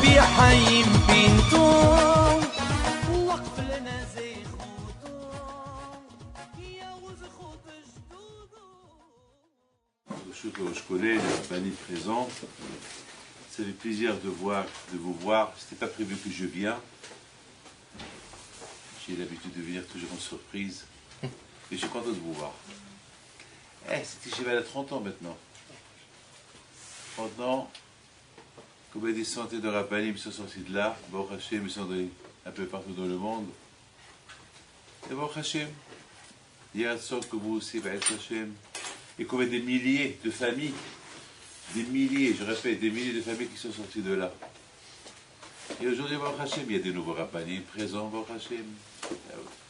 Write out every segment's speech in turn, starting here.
في حي بينتون وقف لنا زي خوتون يا وزخوت جدودو. Monsieur Koroshkole, le Rabbani présent, ça fait plaisir de vous voir. C'était pas prévu que je vienne. J'ai l'habitude de venir toujours en surprise. Et je suis content de vous voir. C'était chez à 30 ans maintenant. 30 ans, combien des centaines de Rabbanim sont sortis de là. Baruch Hashem, ils sont un peu partout dans le monde. Et Baruch Hashem, il y a un sort que vous aussi, Baruch Hashem. Et combien des milliers de familles, des milliers, je répète, des milliers de familles qui sont sorties de là. Et aujourd'hui, Baruch Hashem, il y a des nouveaux Rabbanim présents, Baruch Hashem.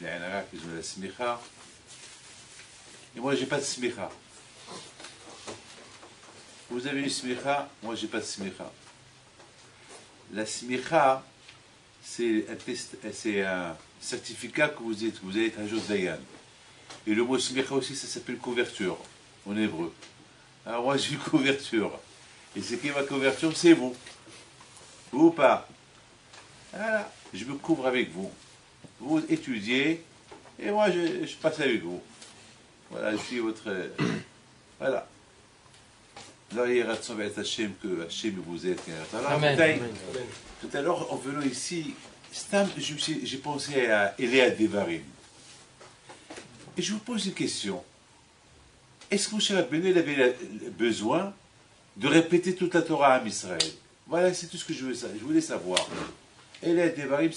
Les Anara qui ont la smicha. Et moi, j'ai pas de smicha. Vous avez une smicha, moi, j'ai pas de smicha. La smicha, c'est un certificat que vous allez être un jour Dayan. Et le mot smicha aussi, ça s'appelle couverture, en hébreu. Alors moi, j'ai une couverture. Et c'est qui ma couverture? C'est vous. Vous ou pas? Voilà, je me couvre avec vous. Vous étudiez, et moi, je passe avec vous. Voilà, je suis votre... Voilà. Là, il y a Hachem que Hachem vous aide. Amen. Tout à l'heure, en venant ici, j'ai pensé à Eléa Devarim. Et je vous pose une question. Est-ce que Moshe Rabbeinu avait besoin de répéter toute la Torah à Israël? Voilà, c'est tout ce que je voulais savoir. Eléa Devarim,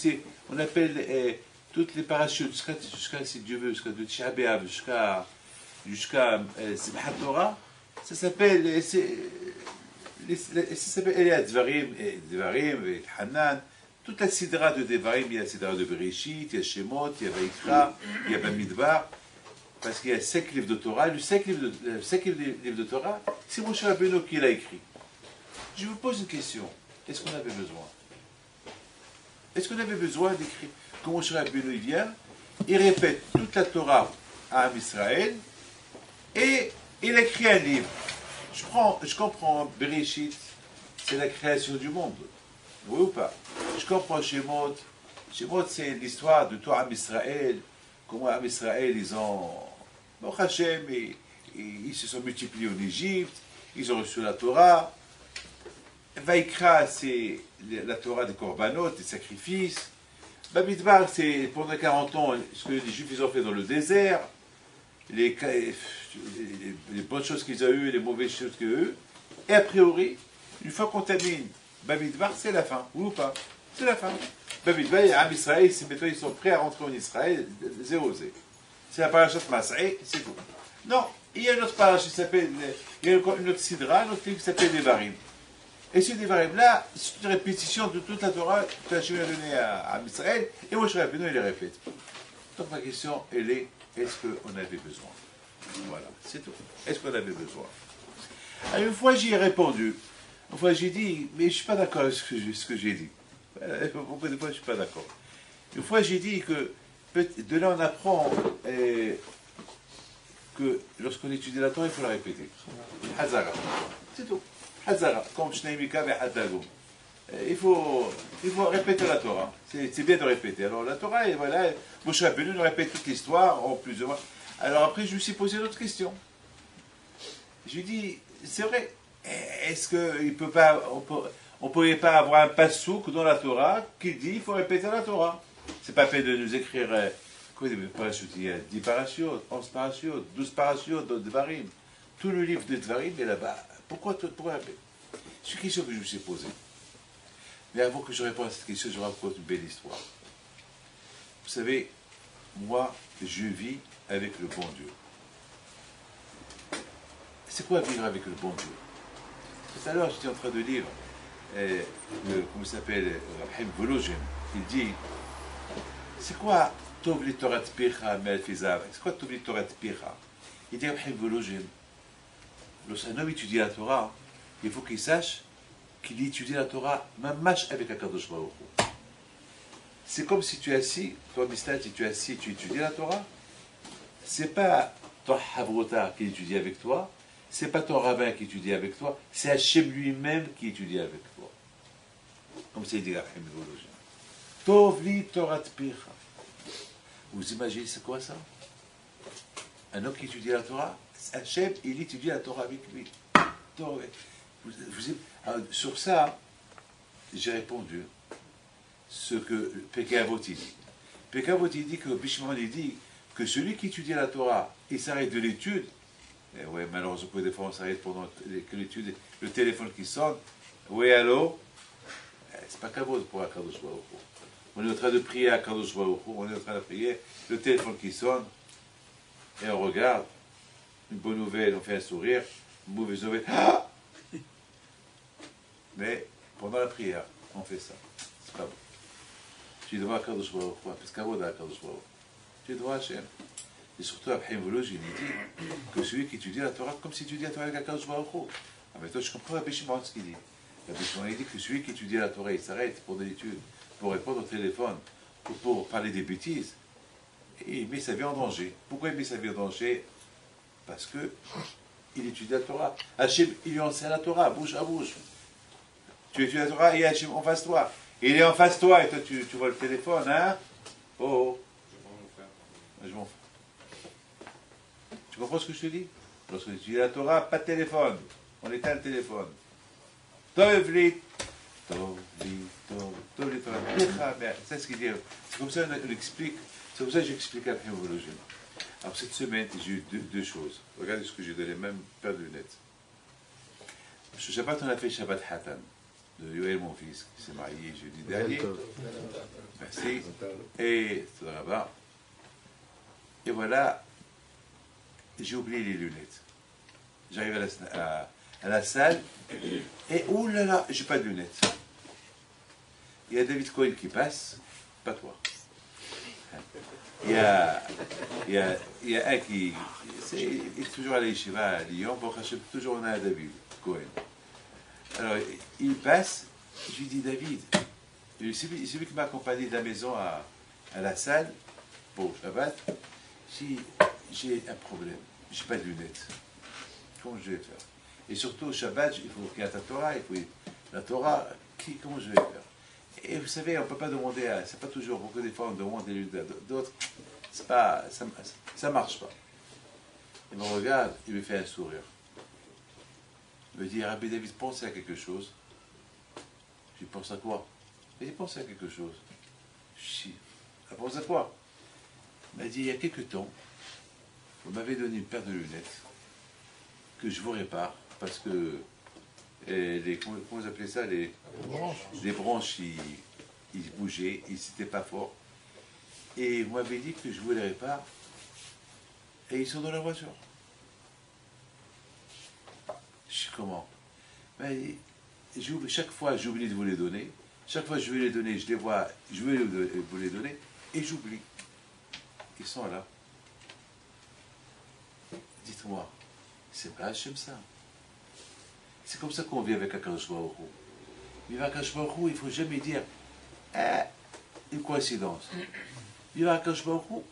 on appelle toutes les parachutes, jusqu'à, si Dieu veut, jusqu'à Tisha B'Av, jusqu'à Simchat Torah, ça s'appelle Eléa Devarim, et Hanan. Toute la sidra de Devarim, il y a la sidra de Bereshit, il y a Shemot, il y a Vaikra, il y a Bamidbar, parce qu'il y a 5 livres de Torah. Le 5 livres de Torah, c'est Moshe Rabbeinu qui l'a écrit. Je vous pose une question. Est-ce qu'on avait besoin? Est-ce qu'on avait besoin d'écrire? Quand Moshe Rabbeinu vient, il répète toute la Torah à Israël, et il écrit un livre. Je comprends, Bereshit, c'est la création du monde. Oui ou pas? Je comprends Shemot. Shemot, c'est l'histoire de tout Am Israël. Comment Am Israël, ils ont... Bon, Hachem, ils se sont multipliés en Égypte. Ils ont reçu la Torah. Vaikra, c'est la Torah des korbanot, des sacrifices. Bamidbar, c'est pendant 40 ans ce que les Juifs ils ont fait dans le désert. Les bonnes choses qu'ils ont eues, les mauvaises choses qu'ils ont eues. Et a priori, une fois qu'on termine Bamidbar, c'est la fin, oui ou pas? C'est la fin. Bamidbar, Am Israël, ils sont prêts à rentrer en Israël, zéro. C'est la parachat Mas'é, c'est tout. Non, il y a une autre parachat qui s'appelle, il y a une autre sidra, un autre livre qui s'appelle Devarim. Et ce Devarim-là, c'est une répétition de toute la Torah que Hachem a donnée à Israël, et Moshe Rabbeinu, il les répète. Donc ma question, elle est, est-ce qu'on avait besoin? Voilà, c'est tout. Est-ce qu'on avait besoin? Alors, une fois, j'y ai répondu. Une fois, j'ai dit, mais je ne suis pas d'accord avec ce que j'ai dit. Beaucoup de fois, je ne suis pas d'accord. Une fois, j'ai dit que, de là, on apprend que lorsqu'on étudie la Torah, il faut la répéter. Hazara. C'est tout. Hazara. Comme Shneimika et Hadago. Il faut répéter la Torah. C'est bien de répéter. Alors, la Torah, et voilà, Moshe Rabbeinu nous répète toute l'histoire, en plus de moi. Alors, après, je me suis posé d'autres questions. Je lui ai dit, c'est vrai, est-ce qu'on ne pourrait pas avoir un passouk dans la Torah qui dit qu'il faut répéter la Torah? C'est pas fait de nous écrire, quoi, des parachutes, il y a 10 parachutes, 11 parachutes, 12 parachutes de Dvarim. Tout le livre de Dvarim est là-bas. Pourquoi répéter? C'est une question que je me suis posée. Mais avant que je réponde à cette question, je raconte une belle histoire. Vous savez, moi, je vis avec le bon Dieu. C'est quoi vivre avec le bon Dieu? Tout à l'heure, j'étais en train de lire, comment il s'appelle, Rahim Volozhin. Il dit, c'est quoi Tov li Torah Picha Melfizav? C'est quoi Tov li Torah Picha? Il dit, Rahim Volozhin, lorsqu'un homme étudie la Torah, il faut qu'il sache qu'il étudie la Torah, mamash avec Akadosh Baruch Hu. C'est comme si tu es assis, toi, Mistal, si tu es assis, tu étudies la Torah, c'est pas ton Havrota qui étudie avec toi, c'est pas ton rabbin qui étudie avec toi, c'est Hachem lui-même qui étudie avec toi. comme c'est dit Rahim Vologin. Tov li Torah Picha. Vous imaginez c'est quoi ça? Un homme qui étudie la Torah, Hachem, il étudie la Torah avec lui. Sur ça, j'ai répondu ce que Pekavot dit. Pekavot dit que Bishman il dit que celui qui étudie la Torah, il s'arrête de l'étude. Et ouais, malheureusement, des fois on s'arrête pendant que l'étude, le téléphone qui sonne. Oui, allô? C'est pas Kavod pour Akadosh Baruch Hu. On est en train de prier à Akadosh Baruch Hu, on est en train de prier, le téléphone qui sonne, et on regarde, une bonne nouvelle, on fait un sourire, une mauvaise nouvelle, ah! Mais pendant la prière, on fait ça. C'est pas bon. Tu dois Akadosh Baruch Hu, parce qu'Kavod à Akadosh Baruch Hu. Tu dois Hachem. Et surtout, après Vologin, il dit que celui qui étudie la Torah, comme si tu dis la Torah avec Akadosh Baruch Hu. Ah, mais toi, je comprends Rabbi Shimon ce qu'il dit. Rabbi Shimon, il dit que celui qui étudie la Torah, il s'arrête pour de l'étude, pour répondre au téléphone, ou pour parler des bêtises, et il met sa vie en danger. Pourquoi il met sa vie en danger? Parce que il étudie la Torah. Hachem, il lui enseigne la Torah, bouche à bouche. Tu étudies la Torah et Hachem en face de toi. Il est en face de toi et toi, tu vois le téléphone, hein? Oh, je m'en fous. Tu comprends ce que je te dis? Lorsque tu étudies la Torah, pas de téléphone. On éteint le téléphone. Tovli, c'est ce qu'il dit. C'est comme ça qu'on explique. C'est comme ça que j'explique à Vologin. Alors cette semaine, j'ai eu deux choses. Regardez ce que j'ai donné, même paire de lunettes. Ce Shabbat, on a fait Shabbat Hatan de Yoel, mon fils, qui s'est marié jeudi dernier. Merci. Et là-bas. Et voilà, j'ai oublié les lunettes. J'arrive à la salle, et oh là là, j'ai pas de lunettes. Il y a David Cohen qui passe, pas toi. Il y a un qui est toujours à l'Yeshiva à Lyon, pour toujours on a David Cohen. Alors il passe, je lui dis David, c'est lui qui m'a accompagné de la maison à la salle pour Shabbat. J'ai un problème, j'ai pas de lunettes. Comment je vais faire? Et surtout au Shabbat, il faut qu'il y ait la Torah, il faut la Torah, comment je vais faire? Et vous savez, on ne peut pas demander à... C'est pas toujours, beaucoup des fois on demande des lunettes d'autres, c'est pas, ça marche pas. Il me regarde, il me fait un sourire. Il me dit, Rabbi David, pensez à quelque chose. Je lui pense à quoi? Il dit, pensez à quelque chose. Je dis, pense à quoi? Il m'a dit, il y a quelque temps, vous m'avez donné une paire de lunettes que je vous répare parce que comment vous appelez ça, les branches ils bougeaient, ils n'étaient pas forts. Et vous m'avez dit que je vous les répare et ils sont dans la voiture. Je sais comment. Mais chaque fois j'oublie de vous les donner. Chaque fois que je vais les donner, je les vois, je vais vous les donner et j'oublie. Ils sont là. Dites-moi, c'est pas Hachem ça. C'est comme ça qu'on vit avec Akadosh Baruch Hu. Vivre avec Akadosh Baruch Hu, il ne faut jamais dire une coïncidence. Vivre avec Akadosh Baruch Hu,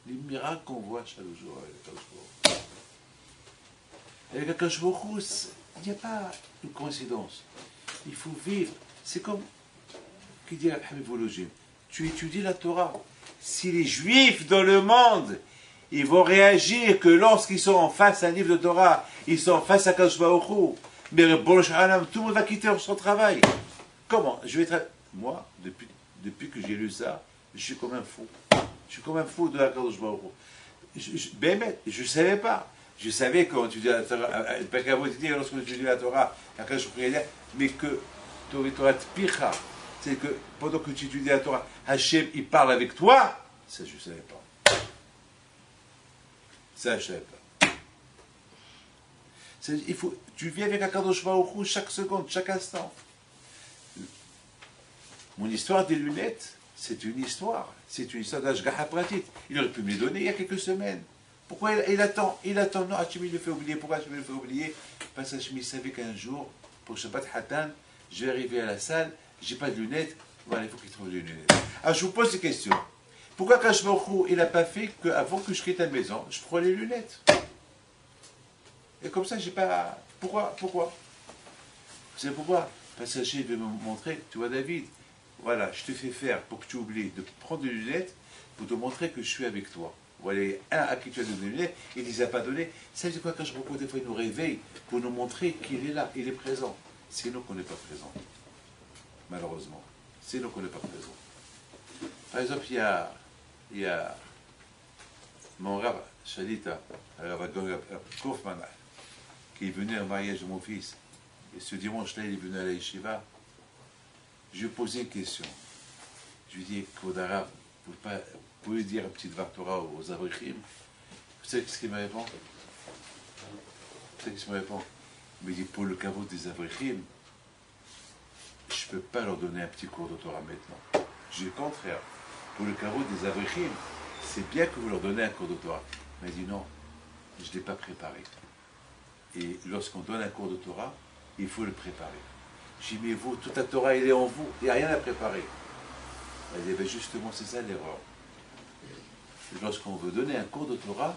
les miracles qu'on voit chaque jour avec Akadosh Baruch Hu. Avec Akadosh Baruch Hu, il n'y a pas une coïncidence. Il faut vivre. C'est comme qui dit à Vologin, tu étudies la Torah. Si les Juifs dans le monde, ils vont réagir que lorsqu'ils sont en face à un livre de Torah, ils sont face à Kadosh Baruch Hu, mais tout le monde va quitter son travail. Comment? Moi, depuis que j'ai lu ça, je suis comme un fou. Je suis comme un fou de la Kadosh Baruch Hu. Je ne savais pas. Je savais quand tu dis la Torah, lorsqu'on étudie la Torah, mais que Torah Picha, c'est que pendant que tu étudies la Torah, Hachem, il parle avec toi. Ça, je ne savais pas. Ça, je ne savais pas. Tu vis avec Akadosh Baruch Hu chaque seconde, chaque instant. Mon histoire des lunettes, c'est une histoire. C'est une histoire d'Ashgaha Pratit. Il aurait pu me les donner il y a quelques semaines. Pourquoi il attend? Il attend. Non, Hachem, il le fait oublier. Pourquoi Hachem le fait oublier? Parce que Hachem, il savait qu'un jour, pour Shabbat Hatan, je vais arriver à la salle, j'ai pas de lunettes, voilà, il faut qu'il trouve des lunettes. Alors je vous pose des questions. Pourquoi Akadosh Baruch Hu, il n'a pas fait qu'avant que je quitte la maison, je prends les lunettes? Et comme ça, j'ai pas... Pourquoi? Vous savez pourquoi? Parce que Hachem veut me montrer, tu vois David, voilà, je te fais faire pour que tu oublies de prendre des lunettes pour te montrer que je suis avec toi. Voilà, un à qui tu as donné des lunettes, il ne les a pas données. Ça veut dire quoi? Quand je repose des fois, il nous réveille pour nous montrer qu'il est là, il est présent. C'est nous qu'on n'est pas présent, malheureusement. C'est nous qu'on n'est pas présent. Par exemple, il y a mon Rav Shalita, Rav Kaufman, qui est venu au mariage de mon fils. Et ce dimanche-là, il est venu à la yeshiva. Je lui ai posé une question. Je lui ai dit, Kodara, vous pouvez dire un petit Dvar Torah aux Avrichim? Vous savez ce qu'il me répond? Vous savez ce qu'il me répond? Il me dit, pour le caveau des Avrichim, je ne peux pas leur donner un petit cours de Torah maintenant. Je dis le contraire. Pour le caveau des Avrichim, c'est bien que vous leur donnez un cours de Torah. Il m'a dit, non, je ne l'ai pas préparé. Et lorsqu'on donne un cours de Torah, il faut le préparer. J'ai dit, mais vous, toute la Torah, elle est en vous, il n'y a rien à préparer. Elle dit, ben justement, c'est ça l'erreur. Lorsqu'on veut donner un cours de Torah,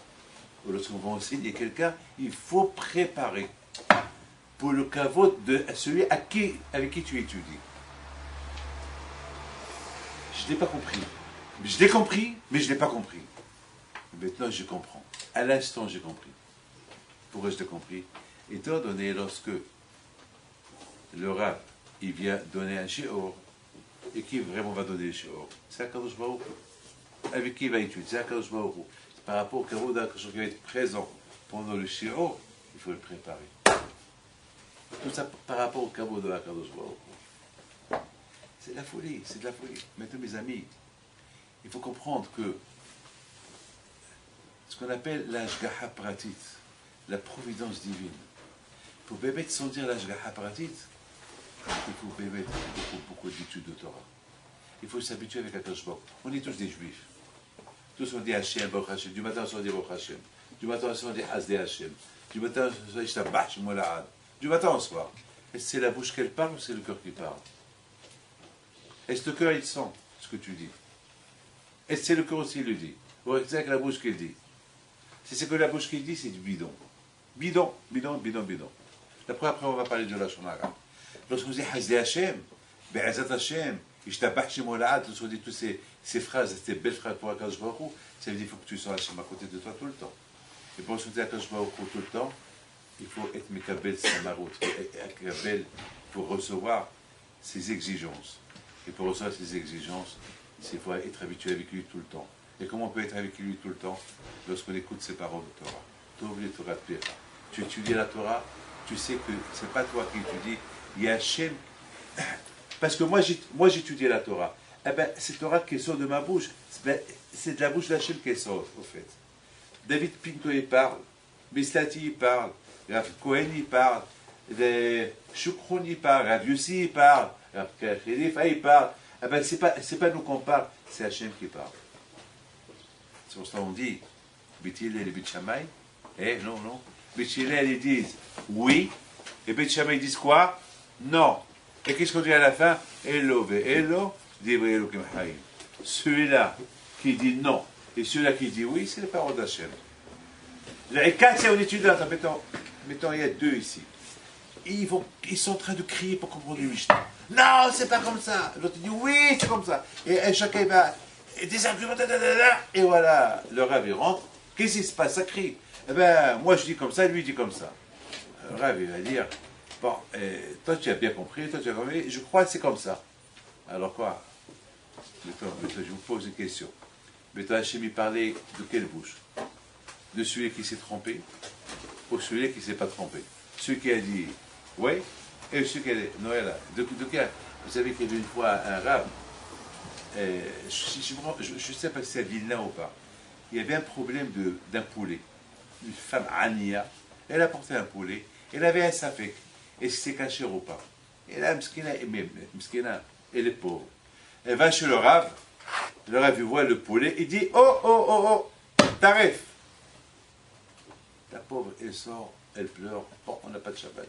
ou lorsqu'on veut enseigner quelqu'un, il faut préparer pour le kavod de celui avec qui tu étudies. Je ne l'ai pas compris. Je l'ai compris, mais je ne l'ai pas compris. Maintenant, je comprends. À l'instant, j'ai compris. Pourquoi je l'ai compris? Étant donné, lorsque le Rav, il vient donner un shiur, et qui vraiment va donner le shiur? C'est Akadosh Baruch Hu. Avec qui il va étudier? C'est Akadosh Baruch Hu. Par rapport au kavod d'Akadosh qui va être présent pendant le shiur, il faut le préparer. Tout ça par rapport au kavod d'Akadosh Baruch Hu. C'est de la folie, c'est de la folie. Maintenant, mes amis, il faut comprendre que ce qu'on appelle l'ashgaha pratit, la providence divine, pour bébé sans dire l'ashgaha pratit, il faut bébé beaucoup d'études de Torah. Il faut s'habituer avec Akadosh Baruch Hu. On est tous des juifs. Tous on dit Hashem, Baruch Hashem. Du matin on dit Baruch Hashem. Du matin on dit Hasdei Hashem. Du matin on dit Ishtabach Mola'ad. Du matin au soir. Est-ce que c'est la bouche qu'elle parle ou c'est le cœur qui parle? Est-ce que le cœur il sent ce que tu dis? Est-ce que c'est le cœur aussi qui le dit? Ou est-ce que c'est la bouche qui le dit? Si c'est que la bouche qui le dit, c'est du bidon. Bidon, bidon, bidon, bidon. Après, on va parler de la Shonara. Lorsqu'on dit Hasdei Hashem, Be'ezat Hashem, Ishtabach Mola'ad, lorsqu'on dit toutes ces phrases, ces belles phrases pour Akadosh Baruch Hu, ça veut dire qu'il faut que tu sois Hashem à côté de toi tout le temps. Et pour se dire Akadosh Baruch Hu tout le temps, il faut être Mekabel Samarot, Mekabel pour recevoir ses exigences. Et pour recevoir ses exigences, il faut être habitué avec lui tout le temps. Et comment on peut être avec lui tout le temps? Lorsqu'on écoute ses paroles de Torah. T'ouvres les Torah de Péra. Tu étudies la Torah, tu sais que ce n'est pas toi qui étudies, il y a Hachem. Parce que moi j'étudie la Torah. Eh bien, cette Torah qui sort de ma bouche, c'est de la bouche d'Hachem qui sort, au fait. David Pinto il parle, Bislati il parle, Rav Cohen il parle, Shukron il parle, Rav Yossi il parle, Rav Khalifa il parle. Eh bien, c'est pas nous qu'on parle, c'est Hachem qui parle. C'est pour ça qu'on dit, Beth Hillel et Beth Shammai, non. Beth Hillel, ils disent oui, et Beth Shammai, ils disent quoi? Non. Et qu'est-ce qu'on dit à la fin? Elo ve'elo, divrei Elokim Hayim. Celui-là qui dit non, et celui-là qui dit oui, c'est les paroles d'Hachem. Les quatre, c'est on étudie, mettons, il y a deux ici. Ils sont en train de crier pour comprendre le Mishnah. Non, c'est pas comme ça. L'autre dit oui, c'est comme ça. Et chacun va. Et des arguments, et voilà, le Rav il rentre. Qu'est-ce qui se passe? Ça crie. Eh bien, moi je dis comme ça, lui dit comme ça. Le Rav il va dire, bon, toi tu as bien compris, toi tu as compris, je crois que c'est comme ça. Alors quoi? Maintenant, je vous pose une question. Maintenant, Hachem il parlait de quelle bouche? De celui qui s'est trompé ou celui qui ne s'est pas trompé? Celui qui a dit oui et celui qui a dit non. Vous savez qu'il y avait une fois un Rav. Je ne sais pas si c'est à Vilna ou pas. Il y avait un problème d'un poulet. Une femme Ania, elle a porté un poulet, elle avait un safek. Est-ce que c'est caché ou pas? Et là, Mskina, elle est pauvre. Elle va chez le Rav il voit le poulet, il dit oh, tarif. La pauvre, elle sort, elle pleure, oh, on n'a pas de Shabbat.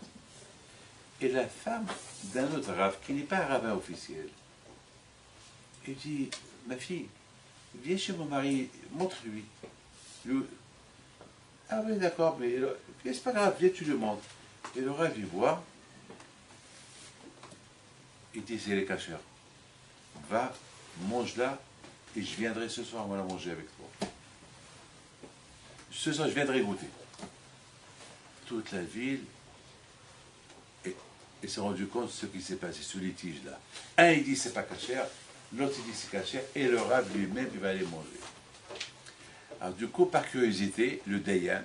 Et la femme d'un autre Rav, qui n'est pas un rabbin officiel, il dit, ma fille, viens chez mon mari, montre-lui. Ah oui, d'accord, mais c'est pas grave, viens, tu le montres. Et le Rav, il voit, Il dit, c'est les cachers. Va, mange-la, et je viendrai ce soir, moi, la manger avec toi. Ce soir, je viendrai goûter. Toute la ville, et s'est rendu compte de ce qui s'est passé, ce litige-là. Un, il dit, c'est pas cachère, l'autre, il dit, c'est cachère, et le rab lui-même, il va aller manger. Alors, du coup, par curiosité, le Dayan,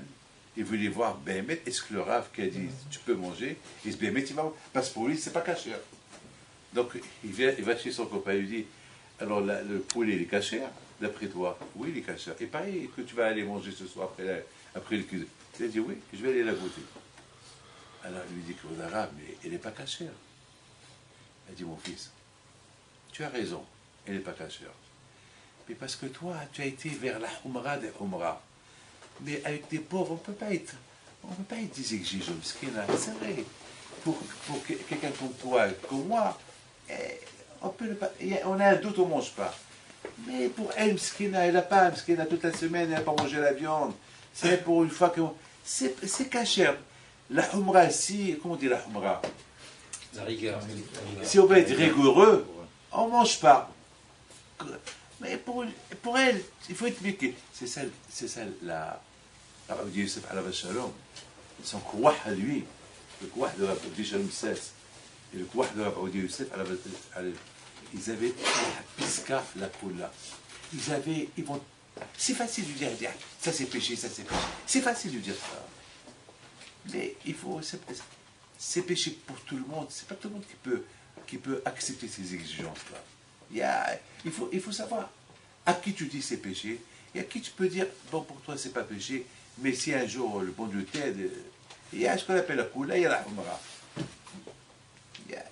il voulait voir Béhémet, est-ce que le rab qui a dit, tu peux manger, et ce Béhémet, il va, parce que pour lui, c'est pas cachère. Donc, il va chez son copain, il lui dit, alors le poulet, il est cachère, d'après toi? Oui, il est cachère. Et pareil, que tu vas aller manger ce soir après le cuisine. Il a dit, oui, je vais aller la goûter. Alors, il lui dit qu'au arabe, mais elle n'est pas cachère. Il a dit, mon fils, tu as raison, elle n'est pas cachère. Mais parce que toi, tu as été vers la Humra des Humra. Mais avec des pauvres, on ne peut pas être des exigeants. C'est vrai. Pour quelqu'un comme toi, comme moi, on a un doute, on ne mange pas. Mais pour elle, Mskina, elle n'a pas, Mskina, toute la semaine, elle n'a pas mangé la viande. C'est pour une fois que... C'est cachère. La Humra, si, comment on dit la Humra? La rigueur. Si on veut être rigoureux, on ne mange pas. Mais pour elle, il faut expliquer. C'est ça la Rabbi Youssef alav shalom. Son kouah à lui, le kouah de Rabbi Shalom 16, et le kouah de Rabbi Youssef alav, ils avaient la piska, la poula. C'est facile de dire, ça c'est péché, ça c'est péché. C'est facile de dire ça. Mais il faut, c'est péché pour tout le monde. C'est pas tout le monde qui peut accepter ces exigences-là. Il faut savoir à qui tu dis c'est péché et à qui tu peux dire, bon, pour toi c'est pas péché, mais si un jour le bon Dieu t'aide, il y a ce qu'on appelle la poula, il y a la humra.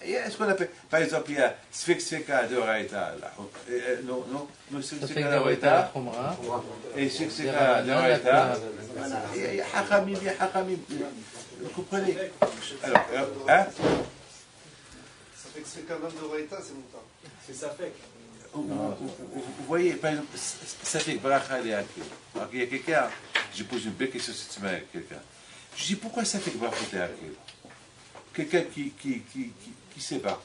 Il y a ce qu'on appelle, par exemple, il y a Sfek-Sfeka de Raïta, non, Sfek-Sfeka de Raïta, et Sfek-Sfeka de Raïta, il y a Hachamim, vous comprenez? Alors, hein? Ça fait que Sfeka même de Raïta, c'est mon temps. C'est ça fait. Vous voyez, par exemple, ça fait que Bracha est acquis. Alors qu'il y a quelqu'un, je pose une belle question cette semaine à quelqu'un. Je dis, pourquoi ça fait que Bracha est acquis? Quelqu'un qui sait pas.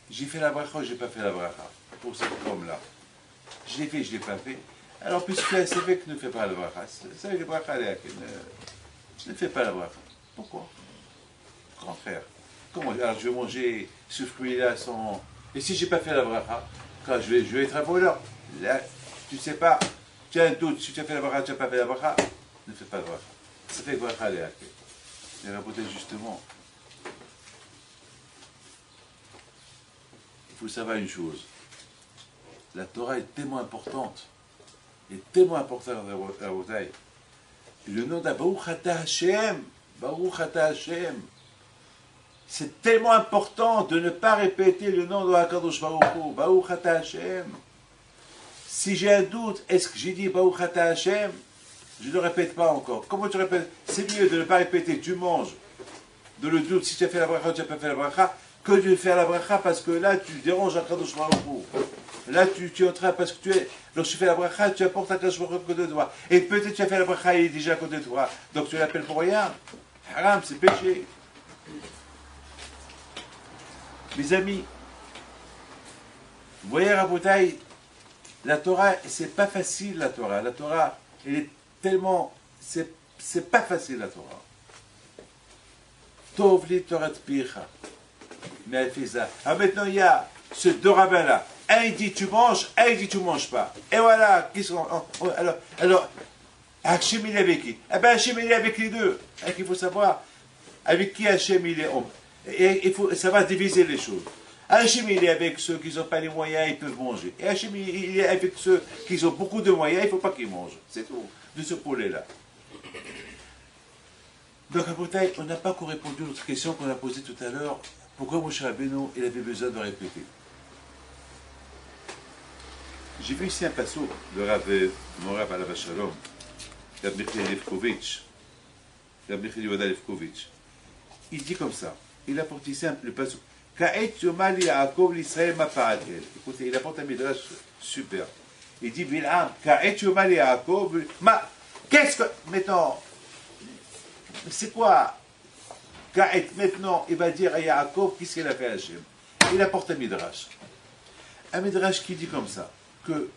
J'ai fait la bracha ou j'ai pas fait la bracha pour cet homme-là. Je l'ai fait, je l'ai pas fait. Alors, puisque ça fait que ne fait pas la bracha, ça fait que la bracha est acquis. Je ne fais pas la bracha. Pourquoi? Grand frère. Comment? Alors, je vais manger ce fruit-là sans... Et si j'ai pas fait la bracha? Quand je vais être un voleur. Là, tu sais pas, tu as un doute, si tu as fait la bracha, tu n'as pas fait la bracha, ne fais pas la bracha. Ça fait que bracha est acquis. Et rapporter justement, il faut savoir une chose. La Torah est tellement importante, la bataille. Le nom d'Abaruch Ata Hashem, Baruch Ata Hashem, c'est tellement important de ne pas répéter le nom de HaKadosh Baruch Hu, Baruch Ata Hashem. Si j'ai un doute, est-ce que j'ai dit Baruch Ata Hashem? Je ne le répète pas encore. Comment tu répètes? C'est mieux de ne pas répéter, tu manges. De le doute, si tu as fait la bracha ou tu n'as pas fait la bracha, que de faire la bracha, parce que là, tu déranges HaKadosh Baruch Hu. Là, tu es en train, parce que lorsque tu fais la bracha, tu apportes HaKadosh Baruch Hu à côté de toi. Et peut-être tu as fait la bracha, il est déjà à côté de toi. Donc tu l'appelles pour rien. Haram, c'est péché. Mes amis, vous voyez, Rabotaï, la Torah, c'est pas facile, la Torah. La Torah, elle est tellement... C'est pas facile, la Torah. Tov li Torah tpicha. Mais elle fait ça. Alors maintenant, il y a ce deux rabbins-là. Un, il dit tu manges, un, il dit tu manges pas. Et voilà, alors, Hachem, il est avec qui? Eh bien, Hachem, il est avec les deux. Et il faut savoir avec qui Hachem, il est homme. Et ça va diviser les choses. Hachem, il est avec ceux qui n'ont pas les moyens, ils peuvent manger. Et Hachem, il est avec ceux qui ont beaucoup de moyens, il ne faut pas qu'ils mangent. C'est tout, de ce poulet-là. Donc, à Boutaï, on n'a pas encore répondu à notre question qu'on a posée tout à l'heure. Pourquoi Moshe Rabbeinu, il avait besoin de répéter? J'ai vu ici un passeau de mon Rav alav shalom, Rav Michael Lefkovitch. Rav Michael Yoda Lefkovitch. Il dit comme ça. Il apporte ici le passeau. Ka'et yomali Yaakov l'Israël ma paratel. Écoutez, il apporte un midrash super. Il dit Bil'am, Ka'et yomali Yaakov ma. Qu'est-ce que. Maintenant, c'est quoi? Ka'et, maintenant, il va dire à Yaakov qu'est-ce qu'il a fait à Hachem. il apporte un midrash. Un midrash qui dit comme ça, que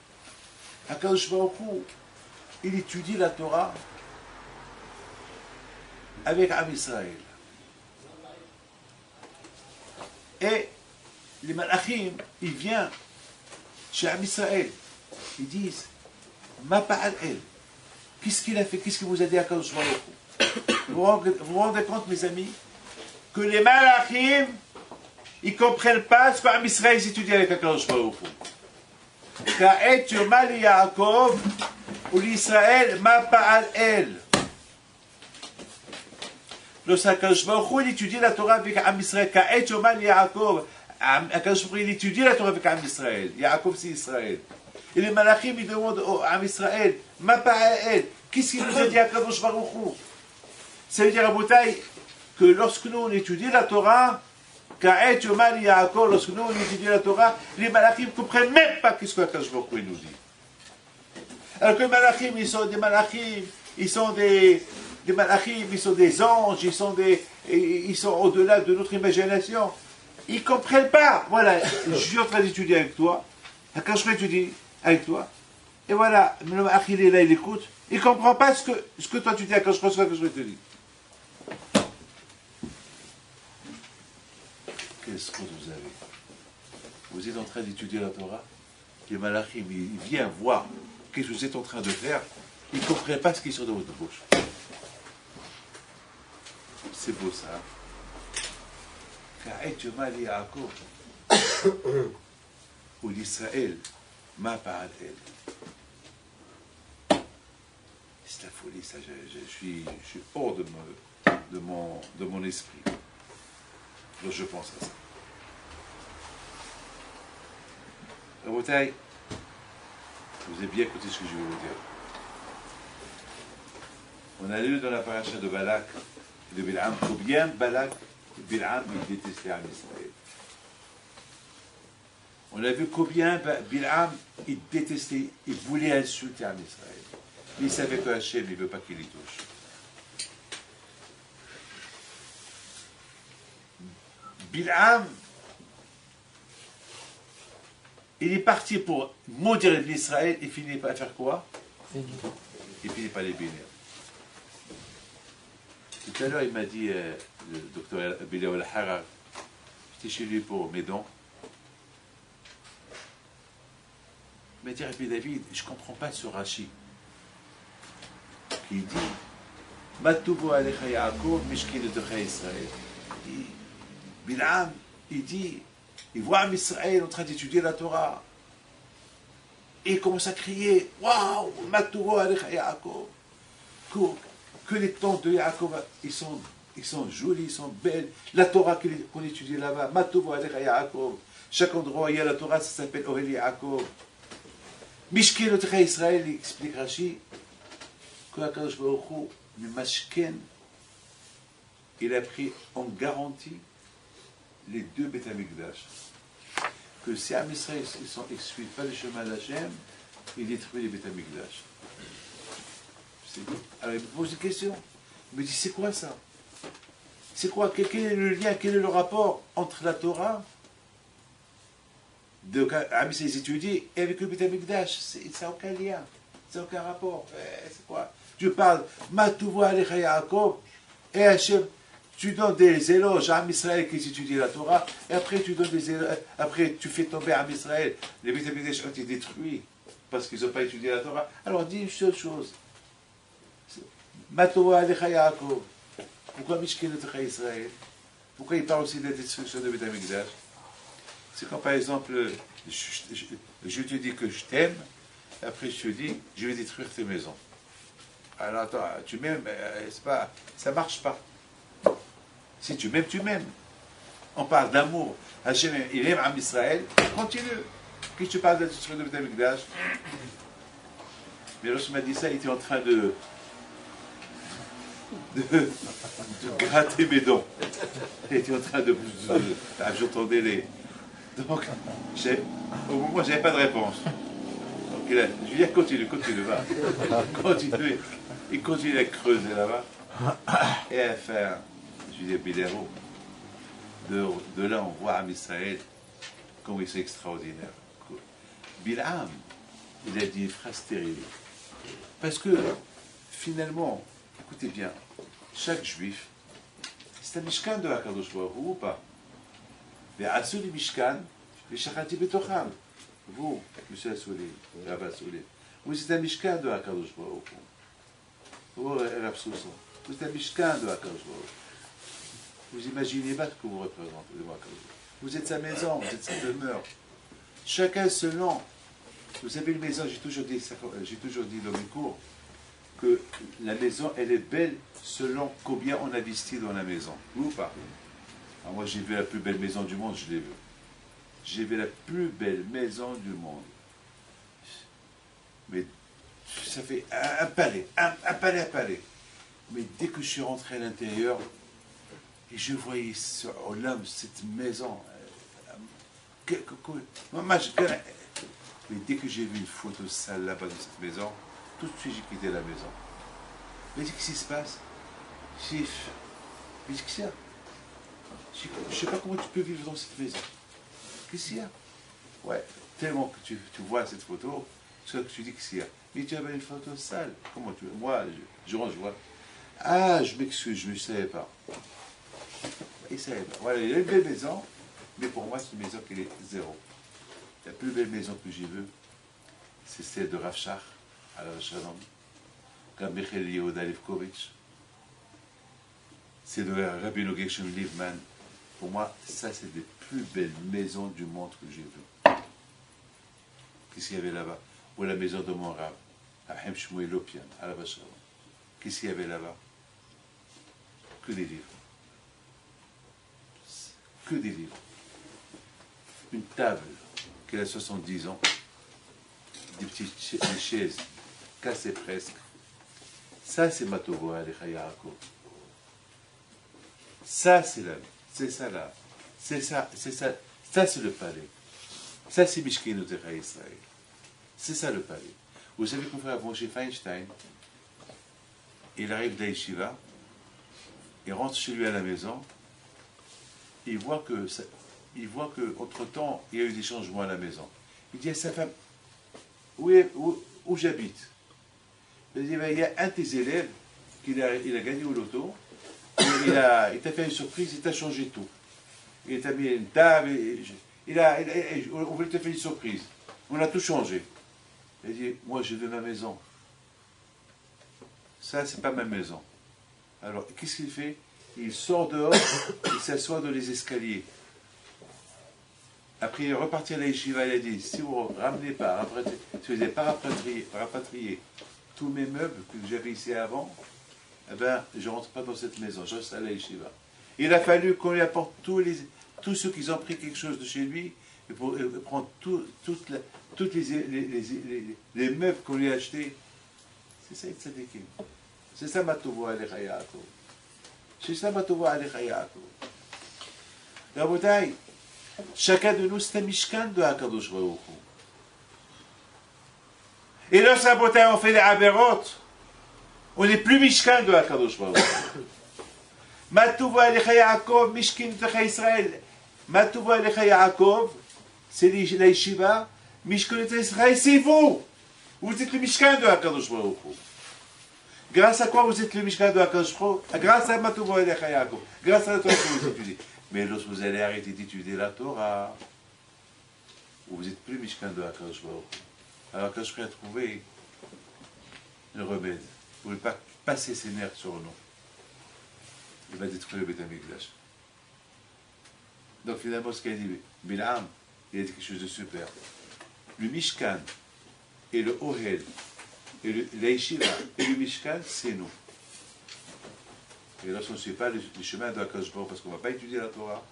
Akadosh Baruch Hu, il étudie la Torah avec Am Israël. Et les malachim, ils viennent chez Am Israël. Ils disent, Ma Ba'al El, qu'est-ce qu'il a fait? Qu'est-ce que vous a dit Akadosh Baruch Hu? Vous vous rendez compte, mes amis, que les malachim, ils ne comprennent pas ce qu'Am Israël étudie avec Akadosh Baruch Hu. Ka'et Yoma li Yaakov ou l'Israël Ma Ba'al El. Lorsqu'Akadosh Baruch Hu, il étudie la Torah avec Am Israël, Ka'et Yoma li Yaakov, Akadosh Baruch Hu, il étudie la Torah avec Am Israël. Yaakov, c'est Israël. Et les malachim, ils demandent à Israël, Ma Ba'al El, qu'est-ce qu'il nous a dit Akadosh Baruch Hu? Ça veut dire à Boutaï que lorsque nous on étudie la Torah, lorsque nous on étudie la Torah, les malachim ne comprennent même pas ce que Akadosh Baruch Hu nous dit. Alors que les malachim, ils sont des malachim, ils sont des malachim, ils sont des anges, ils sont au-delà de notre imagination. Ils ne comprennent pas. Voilà, je suis en train d'étudier avec toi, Akadosh Baruch Hu étudie avec toi, et voilà, le malach il est là, il écoute, il ne comprend pas ce que toi tu dis à Akadosh Baruch Hu, ce que Akadosh Baruch Hu te dit. Qu'est-ce que vous avez? Vous êtes en train d'étudier la Torah, les malachim, ils viennent voir ce que vous êtes en train de faire, ils ne comprennent pas ce qui sort de votre bouche. C'est beau ça. Ka'et Yoma li Yaakov ou l'Israël Ma Ba'al El. C'est la folie, ça. Je suis hors de mon esprit. Donc je pense à ça. Rabotai, vous avez bien écouté ce que je vais vous dire. On a lu dans la paracha de Balak, de Bil'am, combien Balak, Bil'am, il détestait Am Israël. On a vu combien Bil'am, il détestait, il voulait insulter Am Israël. Mais il savait que Hachem, il ne veut pas qu'il y touche. Bil'am, il est parti pour maudire l'Israël et finit par faire quoi? Il finit par les bénir. Tout à l'heure, il m'a dit, le docteur Bilal al-Harar, j'étais chez lui pour mes dons. Il m'a dit, Rabbi David, je ne comprends pas ce Rashi. Qui dit, Matubu alecha Yaakov, mishkinetecha Israël. Bil'am, il dit, il voit Am Israël en train d'étudier la Torah. Et il commence à crier, waouh, Matubu alecha Yaakov. Que les tentes de Yaakov, ils sont jolis, ils sont belles. La Torah qu'on étudie là-bas, Matubu alecha Yaakov. Chaque endroit où il y a la Torah, ça s'appelle Ohel Yaakov. Mishkinetecha Israël, il explique Rashi, que Akadosh Baruch Hu, le Mashken, il a pris en garantie les deux Beth Amikdash. Que si Am Israël ne suit pas le chemin d'Hachem, il détruit les Beth Amikdash. Alors il me pose une question. Il me dit, c'est quoi ça? C'est quoi? Quel est le lien? Quel est le rapport entre la Torah de Am Israël étudie et avec le Beth Amikdash? Ça n'a aucun lien. Ça n'a aucun rapport. C'est quoi? Tu parles, Matuvu alecha Yaakov, et Hachem, tu donnes des éloges à Am Israël qui étudie la Torah, et après tu donnes des éloges, après tu fais tomber Am Israël, les Beth Amikdash ont été détruits parce qu'ils n'ont pas étudié la Torah. Alors dis une seule chose. Matuvu alecha Yaakov. Pourquoi Mishkinetecha Israël? Pourquoi il parle aussi de la destruction de Beth Amikdash? C'est quand par exemple, je te dis que je t'aime, après je te dis, je vais détruire tes maisons. Alors attends, tu m'aimes, c'est pas, ça marche pas. Si tu m'aimes, tu m'aimes. On parle d'amour. Hachem, il aime Am Israël, continue. Qu'est-ce que tu parles de la destruction de Beth Amikdash? Mais lorsqu'il m'a dit ça, il était en train de gratter mes dents. Il était en train j'entendais les... Donc, au moment, je n'avais pas de réponse. Donc, je lui ai dit, continue, va. Continue. Il continue à creuser là-bas. Et à faire, je lui ai dit, Bidero, de là, on voit Am Israël, Comment ils sont extraordinaires. Bil'am, il a dit une phrase terrible. Parce que, finalement, écoutez bien, chaque juif, c'est un mishkan de Hakadosh Baruch Hu ou pas? Mais à ce mishkan, les shachati betocham. Vous, monsieur Assouli, Rabbi Assouli, vous êtes un mishkan de Hakadosh Baruch Hu. Vous, Rav Soussan, vous êtes un mishkan de Hakadosh Baruch Hu. Vous imaginez pas ce que vous représentez de Hakadosh Baruch Hu. Vous êtes sa maison, vous êtes sa demeure. Chacun selon. Vous savez, une maison, j'ai toujours dit dans mes cours, que la maison, elle est belle selon combien on a investi dans la maison. Ou pas? Alors moi, j'ai vu la plus belle maison du monde, je l'ai vue. J'ai vu la plus belle maison du monde. Mais ça fait un palais, un palais. Mais dès que je suis rentré à l'intérieur, et je voyais sur l'homme cette maison, mais dès que j'ai vu une photo sale là-bas de cette maison, tout de suite j'ai quitté la maison. Mais qu'est-ce qui se passe? Mais qu'est-ce qu'il y a? Je ne sais pas comment tu peux vivre dans cette maison. Qu'est-ce qu'il y a? Ouais, tellement que tu vois cette photo, c'est que tu dis qu'est-ce qu'il y a. Mais tu avais une photo sale. Comment tu veux? Moi, je vois. Ah, je m'excuse, je ne savais pas. Il ne savait pas. Voilà, il y a une belle maison, mais pour moi, c'est une maison qui est zéro. La plus belle maison que j'ai vue, c'est celle de Rav Shach, à la Shalom, comme Michael Yehuda Levkovitch. C'est de Rabbi Gershom Livman. Pour moi, ça, c'est des plus belles maisons du monde que j'ai vues. Qu'est-ce qu'il y avait là-bas? Ou la maison de mon Rav, à Hem Shmuel Lopian, à la Shalom. Qu'est-ce qu'il y avait là-bas? Que des livres. Que des livres. Une table qui a 70 ans, des petites chaises cassées presque. Ça, c'est Matovo Alecha Yaakov. Ça, c'est la vie. C'est ça là. C'est ça. Ça, c'est le palais. Ça, c'est Mishkenu Techa Israël. C'est ça le palais. Vous savez qu'on fait à Moshe Feinstein, il arrive d'Aïshiva, il rentre chez lui à la maison, il voit que entre-temps, il y a eu des changements à la maison. Il dit à sa femme, où j'habite? Il dit, il y a un de tes élèves il a gagné au loto, il t'a fait une surprise, il t'a changé tout. Il t'a mis une table, on voulait te faire une surprise. On a tout changé. Il dit, moi je veux ma maison. Ça, c'est pas ma maison. Alors, qu'est-ce qu'il fait? Il sort dehors, il s'assoit dans les escaliers. Après, il est reparti à la yeshiva, il a dit, si vous ne ramenez pas, si vous n'avez pas rapatrié tous mes meubles que j'avais ici avant, eh ben, je ne rentre pas dans cette maison, je reste à la yeshiva. Il a fallu qu'on lui apporte tous ceux qui ont pris quelque chose de chez lui, et pour prendre toutes les meubles qu'on lui a achetés. C'est ça, Tzadikim. C'est ça, Matovo Alecha Yaakov. C'est ça, Matovo Alecha Yaakov. Rabotai, chacun de nous, c'est un mishkan de Hakadosh Baruch Hu. Et là, Rabotai, on fait des aberot. On n'est plus mishkan de Hakadosh Baruch Hu. Matovo Alecha Yaakov, Mishkin Techa Israël. Matovo Alecha Yaakov, c'est la yeshiva. Mishkan Techa Israël, c'est vous. Vous êtes le mishkan de Hakadosh Baruch Hu. Grâce à quoi vous êtes le mishkan de Hakadosh Baruch Hu? Grâce à Matovo Alecha Yaakov. Grâce à la Torah que vous étudiez. Mais lorsque vous allez arrêter d'étudier la Torah, vous n'êtes plus mishkan de Hakadosh Baruch Hu. Alors Hakadosh Baruch Hu a trouvé le remède. Vous ne pouvez pas passer ses nerfs sur nous. Il va détruire le Beth Amikdash. Donc finalement, ce qu'il a dit, Bil'am, il a dit quelque chose de super. Le Mishkan et le Ohel, et la Yeshiva et le Mishkan, c'est nous. Et lorsqu'on ne suit pas le chemin de Hakadosh Baruch Hu, parce qu'on ne va pas étudier la Torah,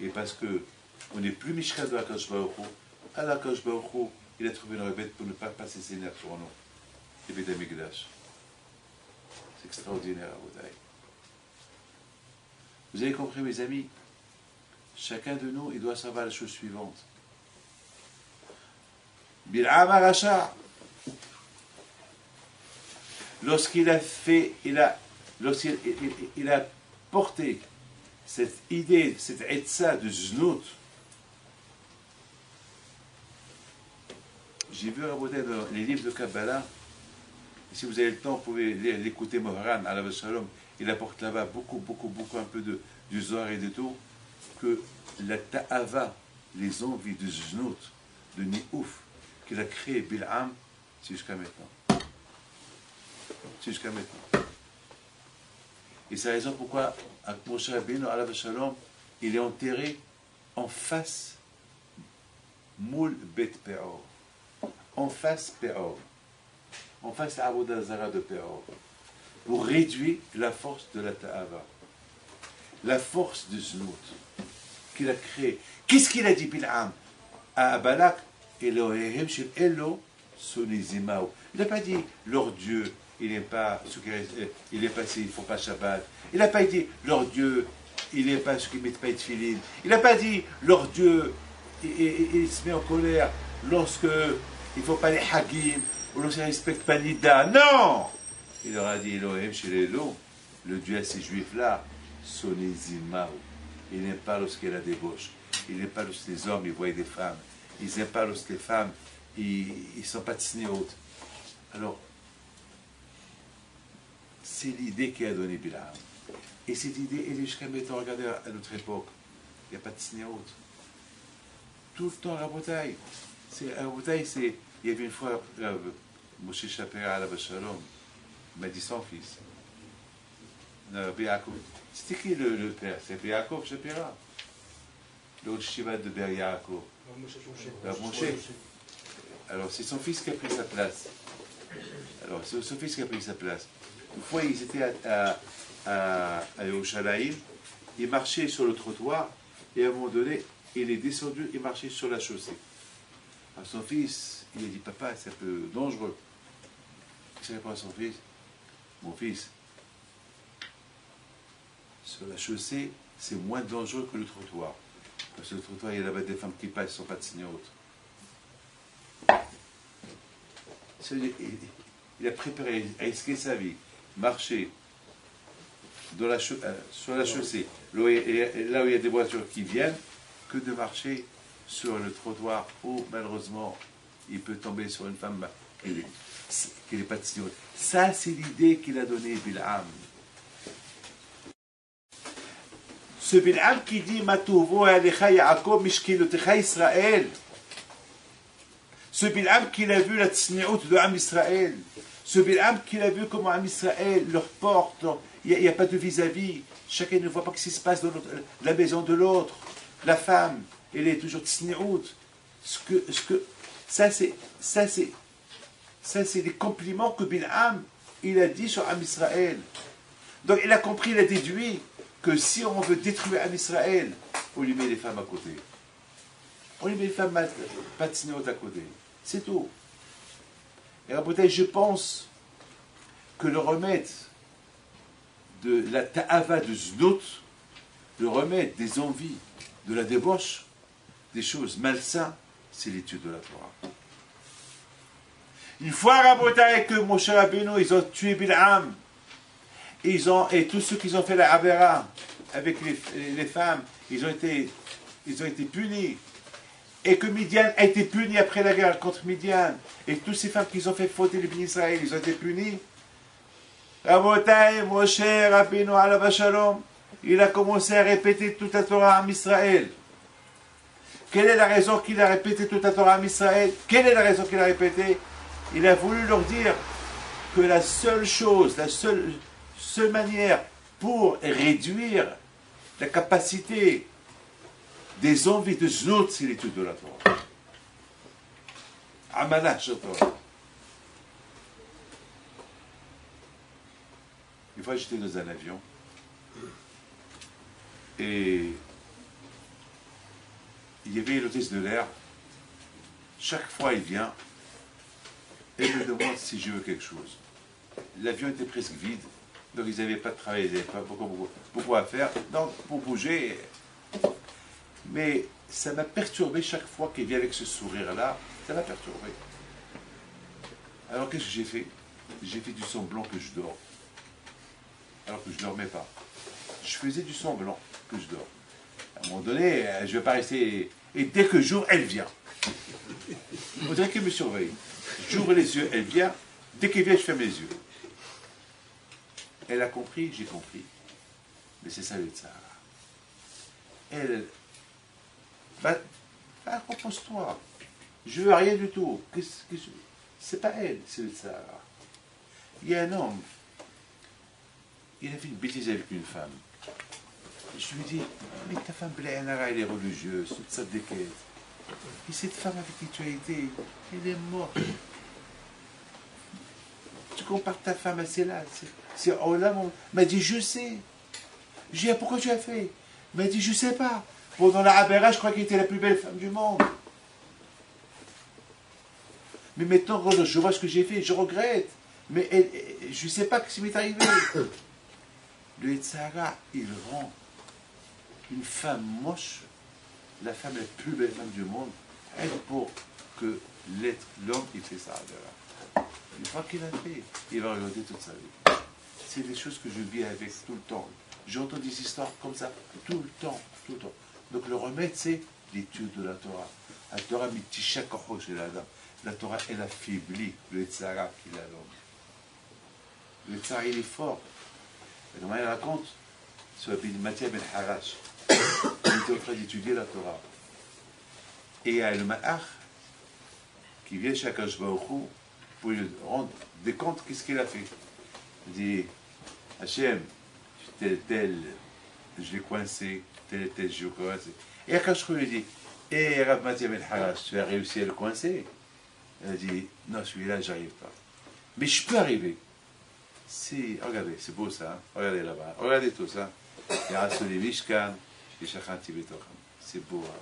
et parce qu'on n'est plus Mishkan de Hakadosh Baruch Hu, alors Hakadosh Baruch Hu, il a trouvé une remède pour ne pas passer ses nerfs sur nous. Le Beth Amikdash. C'est extraordinaire à Rabotai. Vous avez compris, mes amis? Chacun de nous, il doit savoir la chose suivante. Bil'am Aracha, lorsqu'il a porté cette idée, cette etza de znout, J'ai vu Rabotai dans les livres de Kabbalah, et si vous avez le temps, vous pouvez l'écouter, Mohran, Alav Shalom, il apporte là-bas beaucoup un peu du Zohar et de tout, que la ta'ava, les envies de Znout, de Niouf, qu'il a créé Bil'am, c'est jusqu'à maintenant. C'est jusqu'à maintenant. Et c'est la raison pourquoi Moshe Rabbeinu, Alav Shalom, il est enterré en face Moul Bet Peor. En face Peor. En face à Avodah Zara de Peor. Pour réduire la force de la Ta'ava. La force de Znout qu'il a créé. Qu'est-ce qu'il a dit Bil'am à Balak? Elohim shel Elo sonizimao. Il n'a pas dit leur Dieu, il n'est pas ceux qui il est passé, il ne faut pas Shabbat. Il n'a pas dit leur Dieu, il n'est pas ceux qui ne mettent pas de filine. Il n'a pas dit leur Dieu, il se met en colère lorsque il ne faut pas les Hagim ou lorsqu'il ne respecte pas Nida. Non! Il leur a dit Elohim shel Elo, le Dieu à ces juifs-là, sonizimao. Il n'aime pas lorsqu'il y a la débauche. Il n'aime pas lorsque les hommes ils voient des femmes. Ils n'aiment pas lorsque les femmes ils ne sont pas tsnéotes. Alors, c'est l'idée qu'il a donnée Bil'am. Et cette idée, elle est jusqu'à maintenant, regardez à notre époque. Il n'y a pas de tsnéotes. Tout le temps, Rabotai. Rabotai, c'est. Il y avait une fois, Moshe Shapira, Alav Shalom, m'a dit son fils. Rabbi Yaakov. C'était qui le père? C'est Rabbi Yaakov Shapira. Le Shiva de Ber Yaakov. Moshe. Alors c'est son fils qui a pris sa place. Alors c'est son fils qui a pris sa place. Une fois ils étaient à Yerushalayim, il marchait sur le trottoir et à un moment donné, il est descendu et marchait sur la chaussée. Alors son fils, il a dit papa, c'est un peu dangereux. Il répond à son fils, mon fils, sur la chaussée, c'est moins dangereux que le trottoir. Parce que le trottoir, il y a là-bas des femmes qui passent, ne sont pas de signes autres. Il a préparé à risquer sa vie, marcher sur la chaussée, là où il y a des voitures qui viennent, que de marcher sur le trottoir où, malheureusement, il peut tomber sur une femme qui n'est pas de signes autres. Ça, c'est l'idée qu'il a donnée Bil'am. Ce Bil'am qui dit Matouvo alecha Yaakov mishkilotecha Israël. Ce Bil'am qui a vu la tsnéout de Am Israël. Ce Bil'am qui a vu comment Am Israël leur porte. Il n'y a pas de vis-à-vis. Chacun ne voit pas ce qui se passe dans la maison de l'autre. La femme, elle est toujours tsnéout. Ça c'est des compliments que Bil'am il a dit sur Am Israël. Donc il a compris, il a déduit que si on veut détruire Am Israël, on lui met les femmes à côté. On lui met les femmes pas de tsnéout à côté. C'est tout. Et Rabotai, je pense que le remède de la ta'ava de Znout, le remède des envies, de la débauche, des choses malsaines, c'est l'étude de la Torah. Une fois, Rabotai, que Moshe Rabbeinu, ils ont tué Bil'am, et tous ceux qui ont fait la Avera avec les femmes, ils ont été punis. Et que Midian a été puni après la guerre contre Midian. Et toutes ces femmes qui ont fait fauter les bénis Israël, ils ont été punis. Rabotai, Moshe Rabbeinu Alav Shalom, il a commencé à répéter toute la Torah à Israël. Quelle est la raison qu'il a répété toute la Torah à Israël? Quelle est la raison qu'il a répété? Il a voulu leur dire que la seule chose, la seule manière pour réduire la capacité des envies de Znout, c'est l'étude de la Torah. Amana Torah. Une fois, j'étais dans un avion et il y avait l'hôtesse de l'air. Chaque fois, il vient et me demande si je veux quelque chose. L'avion était presque vide, donc ils n'avaient pas de travail, ils n'avaient pas beaucoup à faire. Donc, pour bouger. Mais ça m'a perturbé chaque fois qu'il vient avec ce sourire-là. Ça m'a perturbé. Alors qu'est-ce que j'ai fait? J'ai fait du semblant que je dors. Alors que je ne dormais pas. Je faisais du semblant que je dors. À un moment donné, je ne vais pas rester... Et dès que j'ouvre, elle vient. On dirait qu'elle me surveille. J'ouvre les yeux, elle vient. Dès qu'elle vient, je ferme les yeux. Elle a compris, j'ai compris. Mais c'est ça le Tzahara. Elle, bah, repose-toi. Je veux rien du tout. C'est pas elle, c'est le Tzahara. Il y a un homme, il a fait une bêtise avec une femme. Je lui dis, mais ta femme Bléanara, elle est religieuse, toute sa déquête. Et cette femme avec qui tu as été, elle est morte. Tu compares ta femme à celle-là. C'est Olam. Il m'a dit, je sais. Je lui ai dit, pourquoi tu as fait? Il m'a dit, je sais pas. Pendant la Habera, je crois qu'elle était la plus belle femme du monde. Mais maintenant, quand je vois ce que j'ai fait, je regrette. Mais je ne sais pas ce qui m'est arrivé. Le Tzahara, il rend une femme moche, la femme la plus belle femme du monde, elle pour que l'homme, il fait ça. Une fois qu'il a fait, il va regretter toute sa vie. C'est des choses que je vis avec tout le temps. J'entends des histoires comme ça, tout le temps, tout le temps. Donc le remède, c'est l'étude de la Torah. La Torah, la Torah, elle affaiblit le Tzahara qu'il a l'homme. Le Tzahara, il est fort. Comment il raconte sur Matthias ben Harash. Il était en train d'étudier la Torah. Et il y a le Ma'ach qui vient chez Akash Baruch Hu pour lui rendre des comptes, qu'est-ce qu'il a fait. Il dit, Hachem, tel, je l'ai coincé, tel, je l'ai coincé. Et Akash Baruch Hu lui dit, et Rav Matthias ben Harash, tu as réussi à le coincer? Il a dit, non, celui-là, j'arrive pas. Mais je peux arriver. Regardez, c'est beau ça, hein? Regardez là-bas, regardez tout ça. Il y a Asuli Mishkan, et Shachanti Betocham. C'est beau. Hein?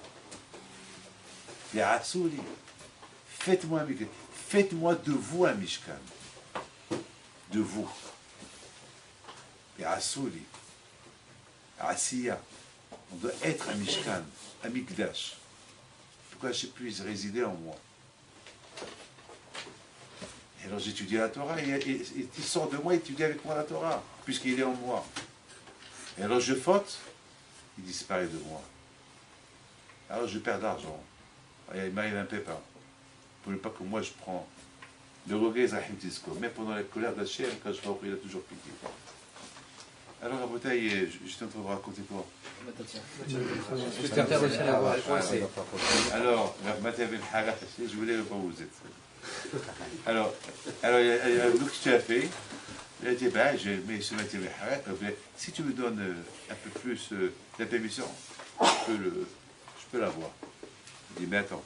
Il y a Asuli. Faites-moi de vous un Mishkan. De vous. Il y a Asuli. Asiya. On doit être un Mishkan, un Mikdash. Pourquoi je puisse résider en moi? Et alors j'étudie la Torah, et il sort de moi, il étudie avec moi la Torah, puisqu'il est en moi. Et alors je faute, il disparaît de moi. Alors je perds d'argent. Il m'arrive un pépin. Pour ne pas que moi je prends le regret Zahim Tisko. Même pendant la colère d'Hachem, quand je vois il a toujours pitié. Alors à Botaï, je suis en train de vous raconter quoi? Alors, Matthias ben Harash, je voulais pas où vous êtes. Alors, donc ce que tu as fait, il a dit, ben, je mets ce Matthias ben Harash, si tu me donnes un peu plus la permission, je peux l'avoir. Il dit, mais attends,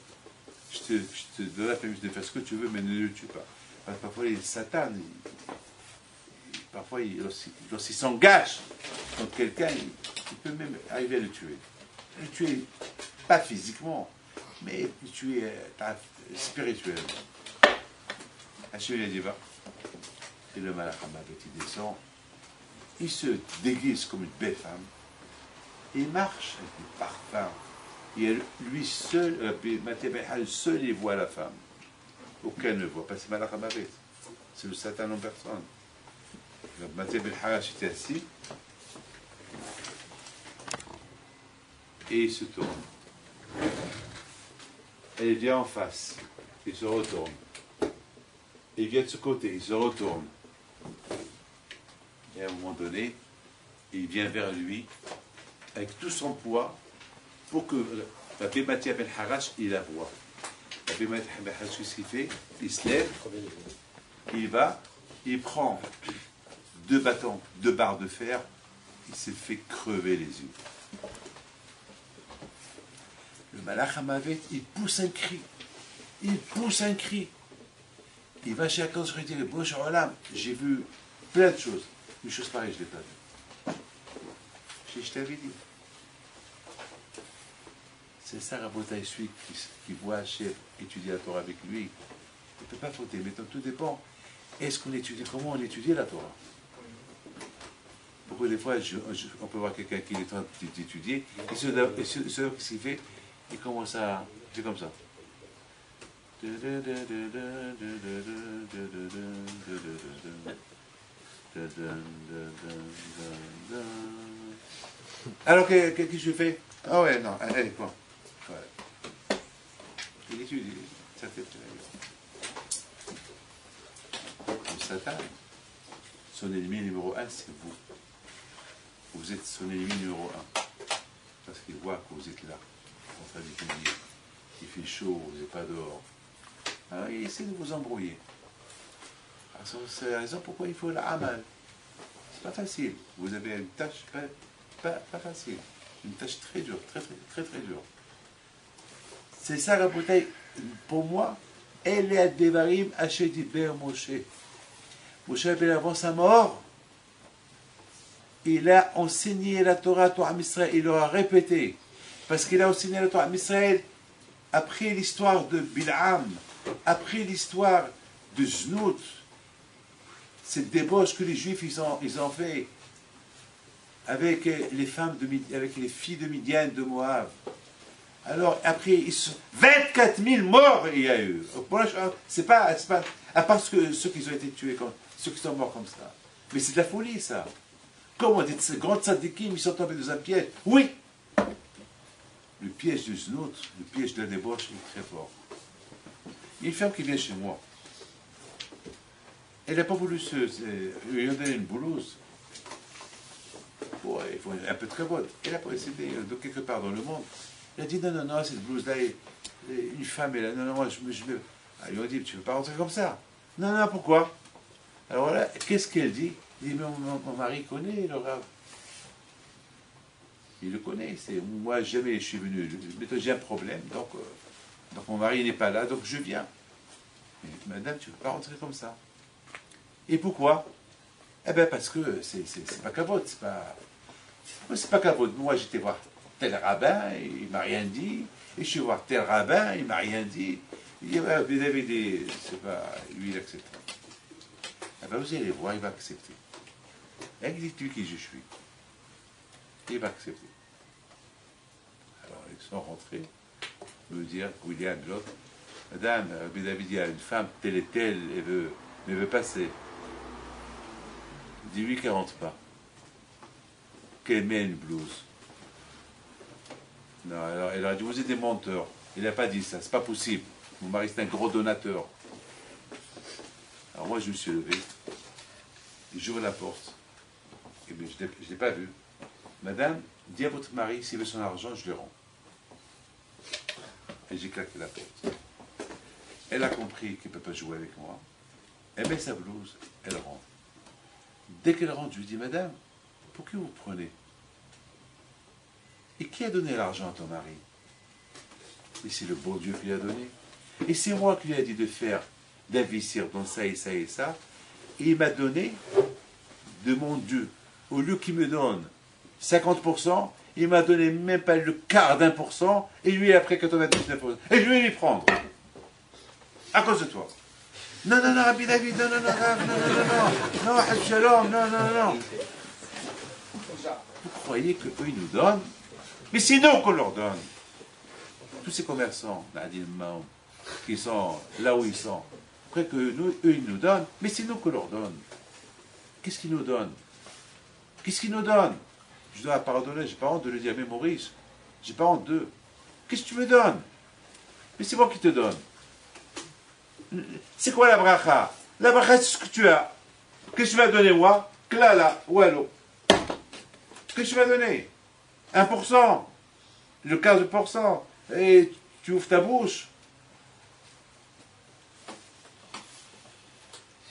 je te donne la permission de faire ce que tu veux, mais ne le tue pas. Parce que parfois, les Satan, parfois, lorsqu'il s'engage contre quelqu'un, il peut même arriver à le tuer. Le tuer, pas physiquement, mais le tuer spirituellement. Hachem, il a dit, va. Et le Malach HaMavet, il descend, il se déguise comme une belle femme, et il marche avec du parfum. Et lui seul, Matthias ben Harash seul, il voit la femme. Aucun ne voit, parce que c'est Malach HaMavet. C'est le Satan en personne. Matthias ben Harash était assis, et il se tourne. Elle vient en face, il se retourne. Il vient de ce côté, il se retourne. Et à un moment donné, il vient vers lui avec tout son poids pour que Rabbi Matthias ben Harash, il la voit. Rabbi Matthias ben Harash, qu'est-ce qu'il fait? Il se lève, il va, il prend 2 bâtons, 2 barres de fer, il s'est fait crever les yeux. Le Malach HaMavet, il pousse un cri. Il pousse un cri. Il va chez Akadosh Baruch Hu et dit, Bosh Olam, j'ai vu plein de choses. Une chose pareille, je ne l'ai pas vue. Je t'avais dit. C'est ça, Rabotai, celui qui voit Hachem étudier la Torah avec lui. Il ne peut pas fauter. Maintenant, tout dépend. Est-ce qu'on étudie, comment on étudie la Torah? Beaucoup des fois, on peut voir quelqu'un qui est en train d'étudier, et ce qu'il fait, il commence à faire comme ça. Alors, qu'est-ce que je fais? Ah ouais, non, allez, quoi. Ouais. Il étudie. Ça fait très bien. Le Satan, son ennemi numéro 1, c'est vous. Vous êtes son ennemi numéro 1. Parce qu'il voit que vous êtes là, en train d'étudier. Il fait chaud, vous n'êtes pas dehors. Alors il essaie de vous embrouiller. C'est la raison pourquoi il faut l'amal. C'est pas facile. Vous avez une tâche pas facile. Une tâche très dure, très dure. C'est ça la bouteille. Pour moi, elle est à Devarim Haché Diber Moshe. Moshe, avant sa mort, il a enseigné la Torah à Israël, il leur a répété. Parce qu'il a enseigné la Torah à Israël après l'histoire de Bil'am, après l'histoire de Znout, cette débauche que les Juifs ils ont fait avec les femmes avec les filles de Midian, de Moab. Alors après, 24 000 morts il y a eu. C'est pas, à part ceux qui ont été tués, ceux qui sont morts comme ça. Mais c'est de la folie ça. Comment des grands tzadikim, ils sont tombés dans un piège. Oui, le piège du Znout, le piège de la débauche est très fort. Il y a une femme qui vient chez moi. Elle n'a pas voulu lui donner une blouse. Il faut un peu de kavod. Elle n'a pas essayé de quelque part dans le monde. Elle a dit non, cette blouse-là, une femme est là. Non, moi je veux. Alors, ils lui ont dit, tu ne veux pas rentrer comme ça. Non, pourquoi? Alors là, qu'est-ce qu'elle dit? Elle dit, mais mon mari connaît le Rav. Il le connaît. Moi, jamais je suis venu. Mais j'ai un problème, donc mon mari n'est pas là, donc je viens. Mais, madame, tu ne veux pas rentrer comme ça. Et pourquoi? Eh bien, parce que c'est pas kavod, c'est pas kavod. Moi, j'étais voir tel rabbin, il ne m'a rien dit. Et je suis voir tel rabbin, il ne m'a rien dit. Il y avait des... C'est pas... Lui, il accepte. Eh bien, vous allez voir, il va accepter. Dites-lui qui je suis. Il va accepter. Alors, ils sont rentrés, me dire, William, l'autre, madame, David, il y a une femme telle et telle, elle veut passer. Dis-lui qu'elle ne rentre pas. Qu'elle met une blouse. Non, alors elle a dit, vous êtes des menteurs. Il n'a pas dit ça, c'est pas possible. Mon mari, c'est un gros donateur. Alors moi, je me suis levé, j'ouvre la porte, et bien, je ne l'ai pas vu. Madame, dis à votre mari, s'il veut son argent, je le rends. Et j'ai claqué la porte. Elle a compris qu'elle ne peut pas jouer avec moi. Elle met sa blouse, elle rentre. Dès qu'elle rentre, je lui dis, madame, pour qui vous prenez? Et qui a donné l'argent à ton mari? Et c'est le bon Dieu qui l'a donné. Et c'est moi qui lui ai dit de faire, d'investir dans ça et ça et ça. Et il m'a donné de mon Dieu. Au lieu qu'il me donne 50%, il m'a donné même pas le quart d'1%, et lui après 99%. Et je vais lui prendre. À cause de toi. Non, Rabbi David, non, Shalom, non. Vous croyez qu'eux, ils nous donnent? Mais c'est nous qu'on leur donne. Tous ces commerçants, qui sont là où ils sont, après que eux, ils nous donnent, mais c'est nous qu'on leur donne. Qu'est-ce qu'ils nous donnent? Je dois pardonner, j'ai pas honte de le dire, mais Maurice, j'ai pas honte d'eux. Qu'est-ce que tu me donnes? Mais c'est moi qui te donne. C'est quoi la bracha? La bracha, c'est ce que tu as. Qu'est-ce que tu vas donner, moi? Klala, wallo. Qu'est-ce que tu vas donner? 1%, le 15%, et tu ouvres ta bouche.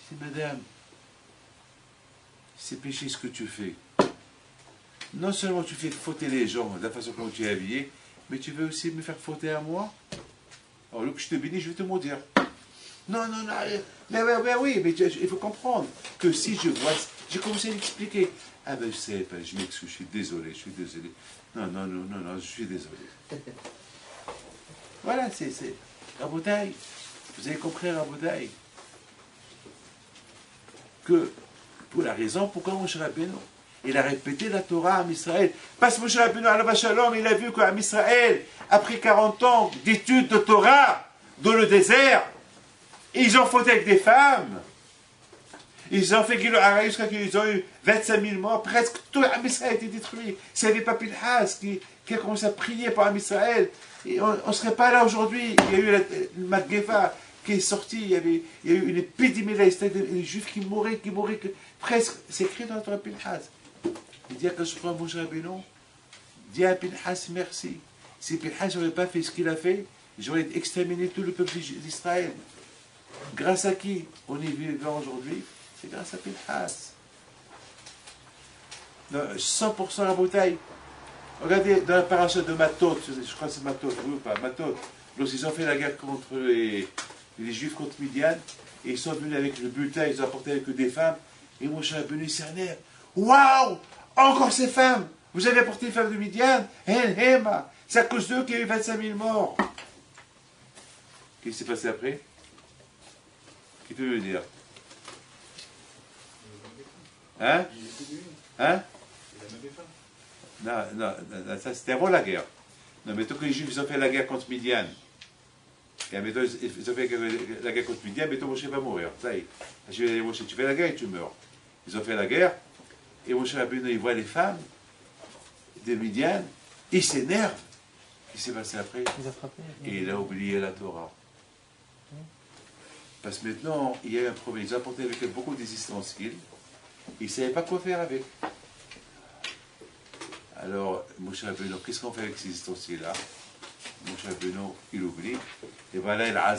C'est madame, c'est péché ce que tu fais. Non seulement tu fais fauter les gens de la façon dont tu es habillé, mais tu veux aussi me faire fauter à moi. Alors, que je te bénis, je vais te maudire. Non, mais oui, mais il faut comprendre que si je vois, j'ai commencé à l'expliquer. Ah ben je sais, je m'excuse, je suis désolé. Non, je suis désolé. Voilà, c'est Rabotai. Vous avez compris, Rabotai, que pour la raison pourquoi Moshe Rabbeinu, il a répété la Torah à Israël. Parce que Moshe Rabbeinu, alav shalom, il a vu qu'à Israël, après 40 ans d'études de Torah dans le désert, ils ont fauté avec des femmes. Ils ont fait Gilou Araï jusqu'à qu'ils ont eu 25 000 morts, presque tout Israël a été détruit. S'il n'y avait pas Pinhas qui a commencé à prier pour Israël, on ne serait pas là aujourd'hui. Il y a eu le Magéva qui est sorti, il y a eu une épidémie là, les Juifs qui mouraient, presque. C'est écrit dans notre Pinhas. Il dit à Moshe Rabbeinu, dis à Pinhas merci. Si Pinhas n'aurait pas fait ce qu'il a fait, j'aurais exterminé tout le peuple d'Israël. Grâce à qui on est vivant aujourd'hui? C'est grâce à Pinhas. 100% la bouteille. Regardez dans la paracha de Matot, je crois que c'est Matot, oui ou pas, Matot, lorsqu'ils ont fait la guerre contre les Juifs contre Midian, et ils sont venus avec le butin, ils ont apporté avec eux des femmes, et Moshe Rabbeinu s'est énervé. Waouh! Encore ces femmes! Vous avez apporté les femmes de Midian? C'est à cause d'eux qu'il y a eu 25 000 morts. Qu'est-ce qui s'est passé après? Qui peut me dire? Hein? Hein? Non, ça c'était avant la guerre. Non, mais tant que les Juifs ils ont fait la guerre contre Midian, et mettons, ils ont fait la guerre contre Midian, mettons Moshe va mourir. Ça y est. Je vais dire, Moshe, tu fais la guerre et tu meurs. Ils ont fait la guerre, et Moshe Rabbeinu, il voit les femmes de Midian, il s'énerve. Qu'est-ce qui s'est passé après? Et il a oublié la Torah. Parce que maintenant, il y a eu un problème. Ils ont apporté avec eux beaucoup des ustensiles. Ils ne savaient pas quoi faire avec. Alors, Moshe Rabbeinu, qu'est-ce qu'on fait avec ces ustensiles-là? Moshe Rabbeinu, il oublie. Et voilà, il a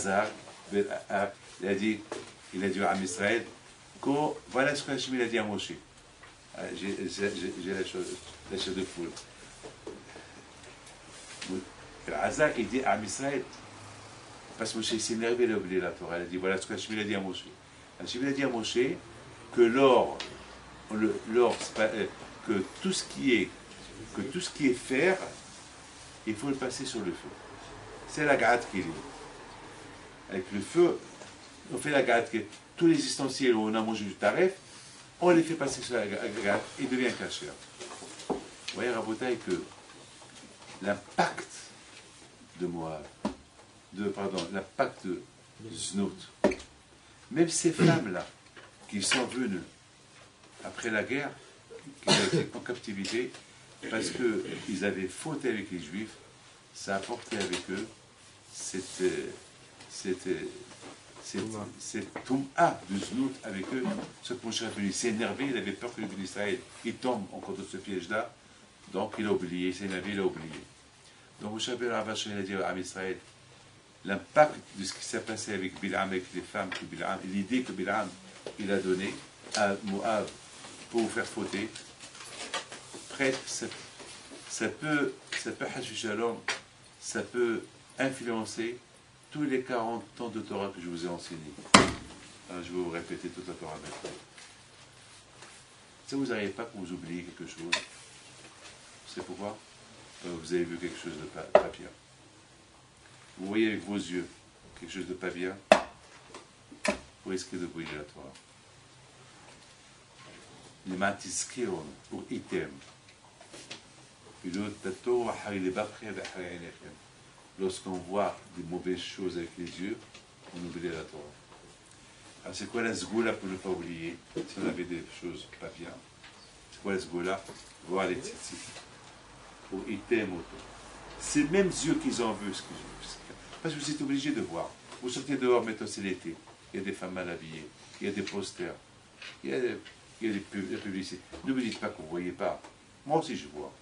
dit à Israël, voilà ce qu'Hachem a dit à Moshe. J'ai la chair de poule. Hazar, il dit à Israël, parce que Moshe s'est énervé, il a oublié la Torah. Il a dit, voilà ce qu'Hachem a dit à Moshe. Hachem a dit à Moshe que l'or, que tout ce qui est fer, il faut le passer sur le feu. C'est la garde qu'il est. Avec le feu, on fait la garde. Tous les ustensiles où on a mangé du taref, on les fait passer sur la garde et il devient caché. Vous voyez, Rabotai, que l'impact de Moab, l'impact de Znout, même ces femmes-là, qui sont venues après la guerre, qui ont été en captivité, parce qu'ils avaient fauté avec les Juifs, ça a apporté avec eux cette toum'a de Znout avec eux. Ce que Moshe Rabbeinu s'est énervé, il avait peur que le peuple d'Israël tombe encore dans ce piège-là, donc il a oublié, il s'est énervé, il a oublié. Donc Moshe Rabbeinu a dit à Israël, l'impact de ce qui s'est passé avec Bilam, avec les femmes, l'idée que Bilam il a donnée à Moab pour vous faire fauter, ça peut influencer tous les 40 ans de Torah que je vous ai enseignés. Alors, je vais vous répéter toute la Torah maintenant. Si vous n'arrivez pas que vous oubliez quelque chose, c'est pourquoi vous avez vu quelque chose de pas bien. Vous voyez avec vos yeux quelque chose de pas bien, vous risquez de brûler la Torah. Les matiskiron pour item. Lorsqu'on voit des mauvaises choses avec les yeux, on oublie la Torah. Alors c'est quoi la sgoula pour ne pas oublier? Si on avait des choses pas bien, c'est quoi la sgoula? Voir les tzitzit. Pour item auto. Ces mêmes yeux qu'ils en veulent, parce que vous êtes obligé de voir. Vous sortez dehors, mettons c'est l'été. Il y a des femmes mal habillées, il y a des posters, il y a des publicités. Ne me dites pas que vous ne voyez pas. Moi aussi je vois.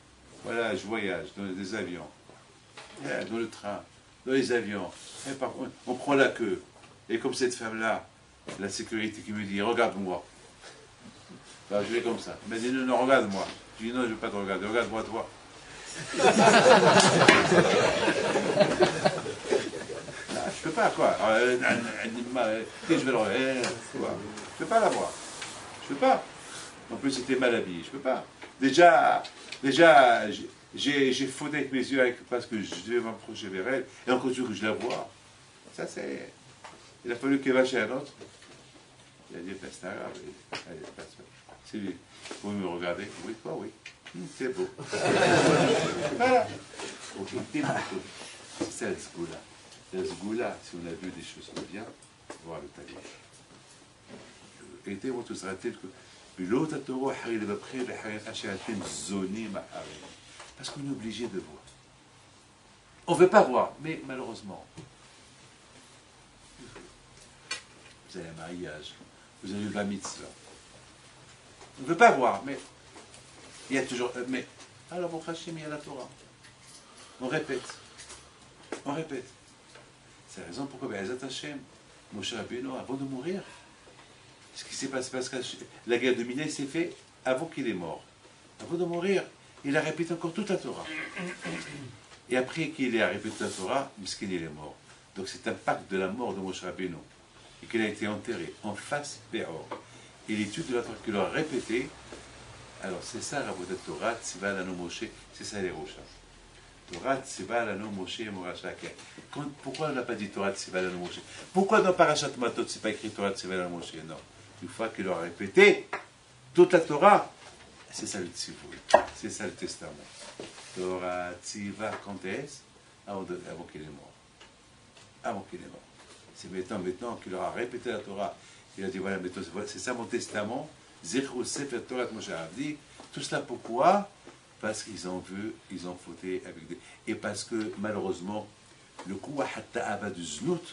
Voilà, je voyage dans des avions, dans le train, dans les avions. Et par contre, on prend la queue. Et comme cette femme-là, la sécurité qui me dit, regarde-moi. Alors, je vais comme ça. Elle me dit, non, regarde-moi. Je dis, non, je ne veux pas te regarder, regarde-moi toi. Je peux pas, quoi. Je vais le regarder. Je peux pas la voir. Je peux pas. En plus, c'était mal habillé. Je peux pas. Déjà, j'ai fauté avec mes yeux parce que je devais m'approcher vers elle, et encore plus que je la vois. Ça, c'est... Il a fallu qu'elle va chez un autre. Il a dit, c'est pas grave. Allez, c'est lui. Vous me regardez? Oui, toi, oui. C'est beau. Voilà. C'est ça, la sgoula. La sgoula, si on a vu des choses pas bien, voir le talis. était votre stratégie que l'autre Torah arrive après le Hachem zoné ma parce qu'on est obligé de voir. On ne veut pas voir, mais malheureusement, vous avez un mariage, vous avez eu la mitzvah. On ne veut pas voir, mais il y a toujours. Mais alors, mon Hachem, il y a la Torah. On répète. On répète. C'est la raison pourquoi Be'ezat Hashem, Moshe Rabbeinu, avant de mourir, ce qui s'est passé, parce que la guerre de Minet s'est faite avant qu'il est mort. Avant de mourir, il a répété encore toute la Torah. Et après qu'il ait répété la Torah, Miskin, il est mort. Donc c'est un pacte de la mort de Moshe Rabbeinu. Et qu'il a été enterré en face Péor. Et l'étude de la Torah qu'il a répété, alors c'est ça la beauté de Torah, Tziva Lanu Moshe, c'est ça les Rochas. Torah Tziva Lanu Moshe Moracha. Pourquoi on n'a pas dit Torah Tziva Lanu Moshe? Pourquoi dans Parashat Matot, c'est pas écrit Torah Tziva Lanu Moshe? Non. Une fois qu'il a répété toute la Torah, c'est ça le Tzivoui, c'est ça le testament. Torah Tziva, quand est-ce? Avant qu'il est mort. Avant qu'il est mort. C'est maintenant qu'il aura répété la Torah. Il a dit voilà, c'est ça mon testament. Zechou Sefer Torah Moshe Avdi. Tout cela pourquoi? Parce qu'ils ont vu, ils ont fauté avec des. Et parce que malheureusement, le Kouwa Hatta Ava du Znout,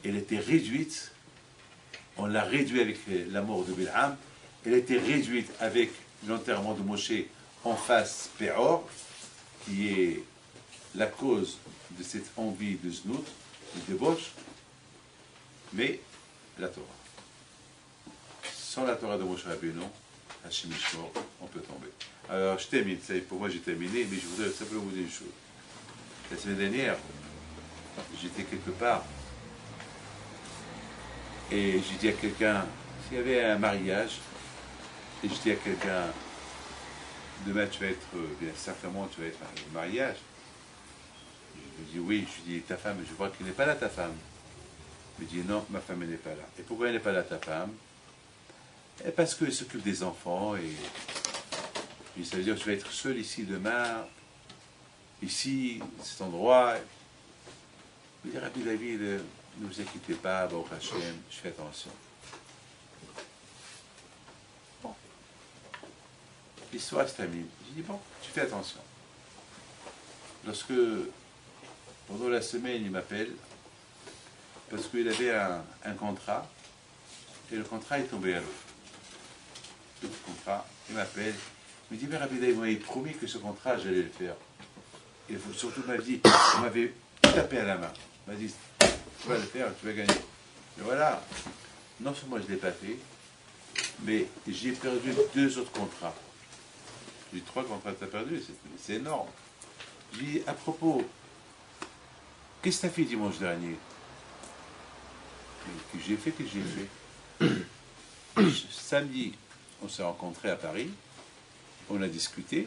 elle était réduite. On l'a réduit avec la mort de Bilham. Elle était réduite avec l'enterrement de Moshe en face Péor, qui est la cause de cette envie de Znout, de débauche, mais la Torah. Sans la Torah de Moshe Rabbeinu, Hachem Yishmor, on peut tomber. Alors je termine, pour moi j'ai terminé, mais je voudrais simplement vous dire une chose. La semaine dernière, j'étais quelque part, et j'ai dit à quelqu'un, s'il y avait un mariage, et je dis à quelqu'un, demain tu vas être, bien certainement tu vas être un mariage. Je lui dis oui, je lui dis ta femme, je vois qu'elle n'est pas là ta femme. Il me dit non, ma femme elle n'est pas là. Et pourquoi elle n'est pas là ta femme? Et parce qu'elle s'occupe des enfants et ça veut dire que je vais être seul ici demain, ici, cet endroit. Il me dit Rabbi David, ne vous inquiétez pas, Baruch Hashem, je fais attention. Bon. L'histoire se termine. Je dis bon, tu fais attention. Lorsque pendant la semaine, il m'appelle parce qu'il avait un contrat et le contrat est tombé à l'eau. Le contrat, il m'appelle, il me dit mais Rabbi David m'avait promis que ce contrat, j'allais le faire. Et surtout, il m'avait tapé à la main. Il m'a dit tu vas le faire, tu vas gagner. Et voilà, non seulement je ne l'ai pas fait, mais j'ai perdu 2 autres contrats. J'ai 3 contrats que tu as perdus, c'est énorme. J'ai dit à propos, qu'est-ce que tu as fait dimanche dernier? Que j'ai fait. Samedi, on s'est rencontrés à Paris, on a discuté,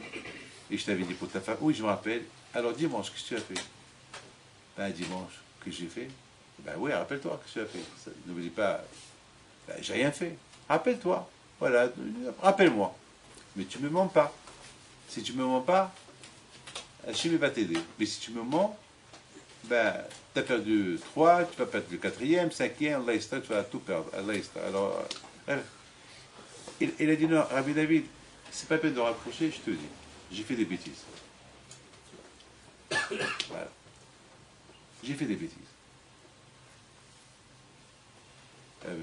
et je t'avais dit pour ta femme, oui, je me rappelle. Alors dimanche, qu'est-ce que tu as fait? Ben dimanche, que j'ai fait? Ben oui, rappelle-toi, qu'est-ce que tu as fait? Ne me dis pas, ben, j'ai rien fait. Rappelle-toi, voilà, rappelle-moi. Mais tu ne me mens pas. Si tu ne me mens pas, Hachem va t'aider. Mais si tu me mens, ben, tu as perdu 3, tu vas perdre le 4e, 5e, Allah Isra, tu vas tout perdre. Allah Isra. Alors, il a dit non, Rabbi David, c'est pas peine de rapprocher, je te dis, j'ai fait des bêtises. Voilà. J'ai fait des bêtises.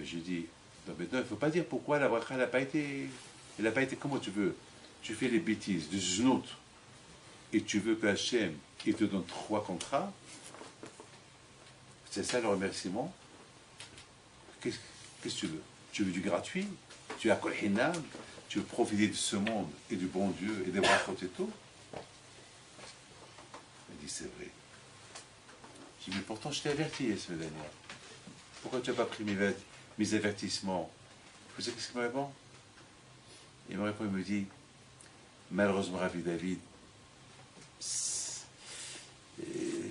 Je dis, non, maintenant, il ne faut pas dire pourquoi la bracha n'a pas été. Elle n'a pas été comment tu veux. Tu fais les bêtises de znout et tu veux que Hachem il te donne 3 contrats. C'est ça le remerciement. Qu'est-ce que tu veux? Tu veux du gratuit? Tu as Kol Hinam? Tu veux profiter de ce monde et du bon Dieu et des brachot et tout? Il dit c'est vrai. Je dis mais pourtant je t'ai averti la semaine dernière. Pourquoi tu n'as pas pris mes avertissements? Vous savez qu'est-ce qu'il me répond? Il me répond, il me dit malheureusement Rabbi David,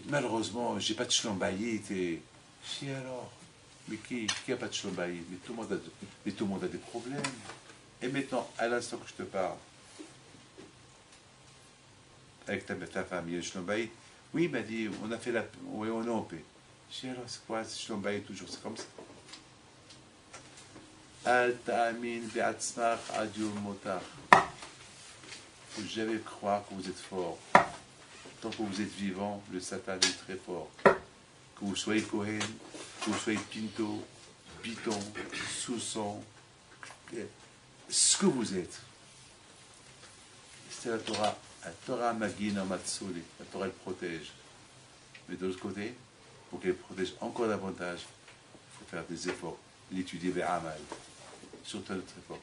malheureusement j'ai pas de shlombayit et je dis alors mais qui a pas de shlombayit? Mais tout le monde a des problèmes. Et maintenant, à l'instant que je te parle, avec ta femme, il y a le shlombayit. Oui, il m'a dit, on a fait oui, on est en paix. Je dis alors, c'est quoi, ce shlombayit toujours, c'est comme ça. Al ta'amin bi'atzmach ad yom motar. Il ne faut jamais croire que vous êtes fort. Tant que vous êtes vivant, le Satan est très fort. Que vous soyez Cohen, que vous soyez Pinto, Piton, Soussan, ce que vous êtes. C'est la Torah. La Torah Magina Matsuli. La Torah elle protège. Mais de l'autre côté, pour qu'elle protège encore davantage, il faut faire des efforts. L'étudier vers Amal. Surtout notre effort.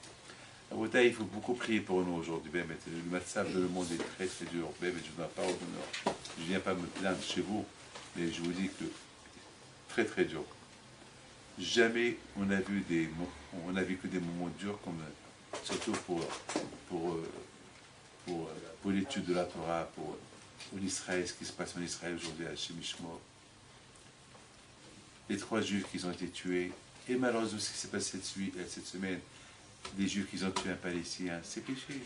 Il faut beaucoup prier pour nous aujourd'hui. Le matzab de le monde est très très dur. Je ne viens pas me plaindre chez vous, mais je vous dis que très très dur. Jamais on a vu que des moments durs, comme, surtout pour l'étude de la Torah, pour l'Israël, ce qui se passe en Israël aujourd'hui à Shemishmor. Les 3 Juifs qui ont été tués, et malheureusement ce qui s'est passé cette semaine, des Juifs qui ont tué un Palestinien, c'est péché.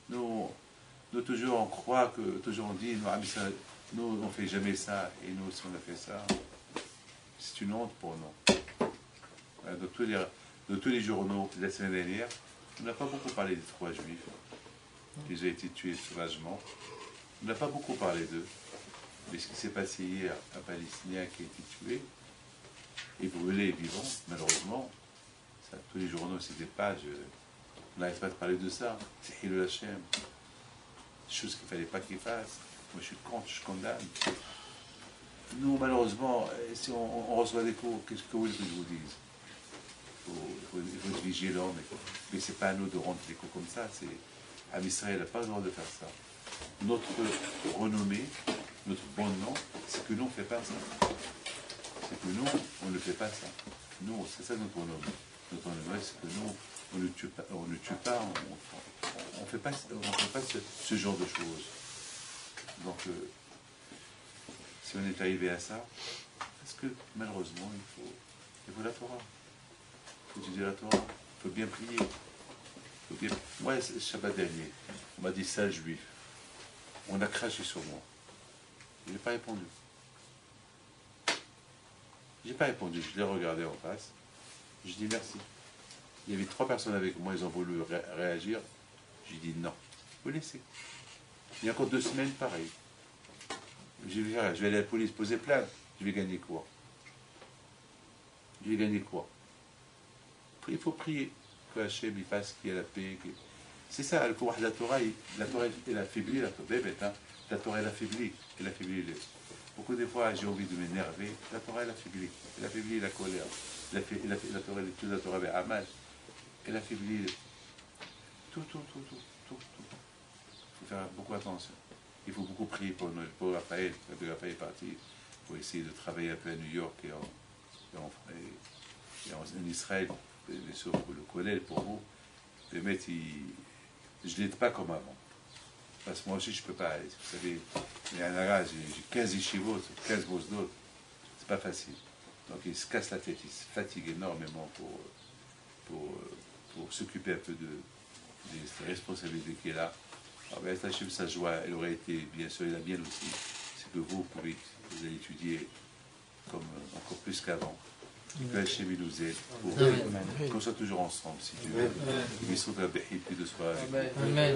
Nous toujours on croit que, toujours on dit, nous on ne fait jamais ça, et nous aussi on a fait ça. C'est une honte pour nous. Dans tous les journaux de la semaine dernière, on n'a pas beaucoup parlé des 3 Juifs qui ont été tués sauvagement. On n'a pas beaucoup parlé d'eux. Mais ce qui s'est passé hier, un Palestinien qui a été tué et brûlé vivant, malheureusement, ça, tous les journaux, c'est des pages. On n'arrête pas de parler de ça. C'est Hilul Hashem. Chose qu'il ne fallait pas qu'il fasse. Moi, je suis contre, je condamne. Nous, malheureusement, si on reçoit des coups, qu'est-ce que vous voulez que je vous dise? Il faut être vigilant, mais ce n'est pas à nous de rendre des coups comme ça. Am Israël n'a pas le droit de faire ça. Notre renommée, notre bon nom, c'est que nous, on ne fait pas ça. C'est que nous, on ne fait pas ça. Nous, c'est ça notre renommée. Notre renommée, c'est que nous, on ne tue pas, on ne fait pas ce genre de choses. Donc, si on est arrivé à ça, parce que malheureusement, il faut la Torah. Il faut étudier la Torah. Il faut bien prier. Moi, le Shabbat dernier, on m'a dit sale juif. On a craché sur moi. Je n'ai pas répondu. Je n'ai pas répondu. Je l'ai regardé en face. Je dis merci. Il y avait 3 personnes avec moi, ils ont voulu réagir. J'ai dit non. Vous laissez. Il y a encore 2 semaines, pareil. Je vais aller à la police poser plainte. Je vais gagner quoi? Je vais gagner quoi? Il faut prier que Hachem il fasse qu'il y ait la paix. C'est ça, le pouvoir de la Torah, elle affaiblit la Torah. La Torah elle affaiblit. Beaucoup de fois j'ai envie de m'énerver. La Torah elle affaiblit. Elle affaiblit la colère. La Torah, toute la Torah avec Hamas. Elle affaiblit tout. Il faut faire beaucoup attention. Il faut beaucoup prier pour nous. Pour Raphaël, quand Raphaël est parti, pour essayer de travailler un peu à New York et en Israël, bien sûr pour le Kollel, pour vous. Le maître, je ne l'aide pas comme avant. Parce que moi aussi, je ne peux pas. Vous savez, il y a un arrage, j'ai 15 yeshivot, 15 mosdot. C'est pas facile. Donc il se casse la tête, il se fatigue énormément pour s'occuper un peu des responsabilités qu'il a. Alors, bien, Hachem, sa joie, elle aurait été, bien sûr, et la mienne aussi, c'est que vous allez étudier comme encore plus qu'avant. Que Hachem nous aide, pour qu'on soit toujours ensemble, si Dieu veut. Qu'ils sont à Béhi, plus de soi. Amen.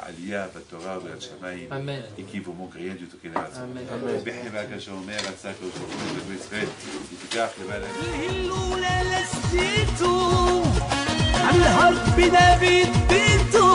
Aliyah, Batora, Shamaim, et qui vous manque rien du tout qu'il a. Béhi, Magacha, Omer, Atzak, Oshokun, Israël, Yitikach, Levala. الهلولة لستيتو على الهرب بنا بيتبيتو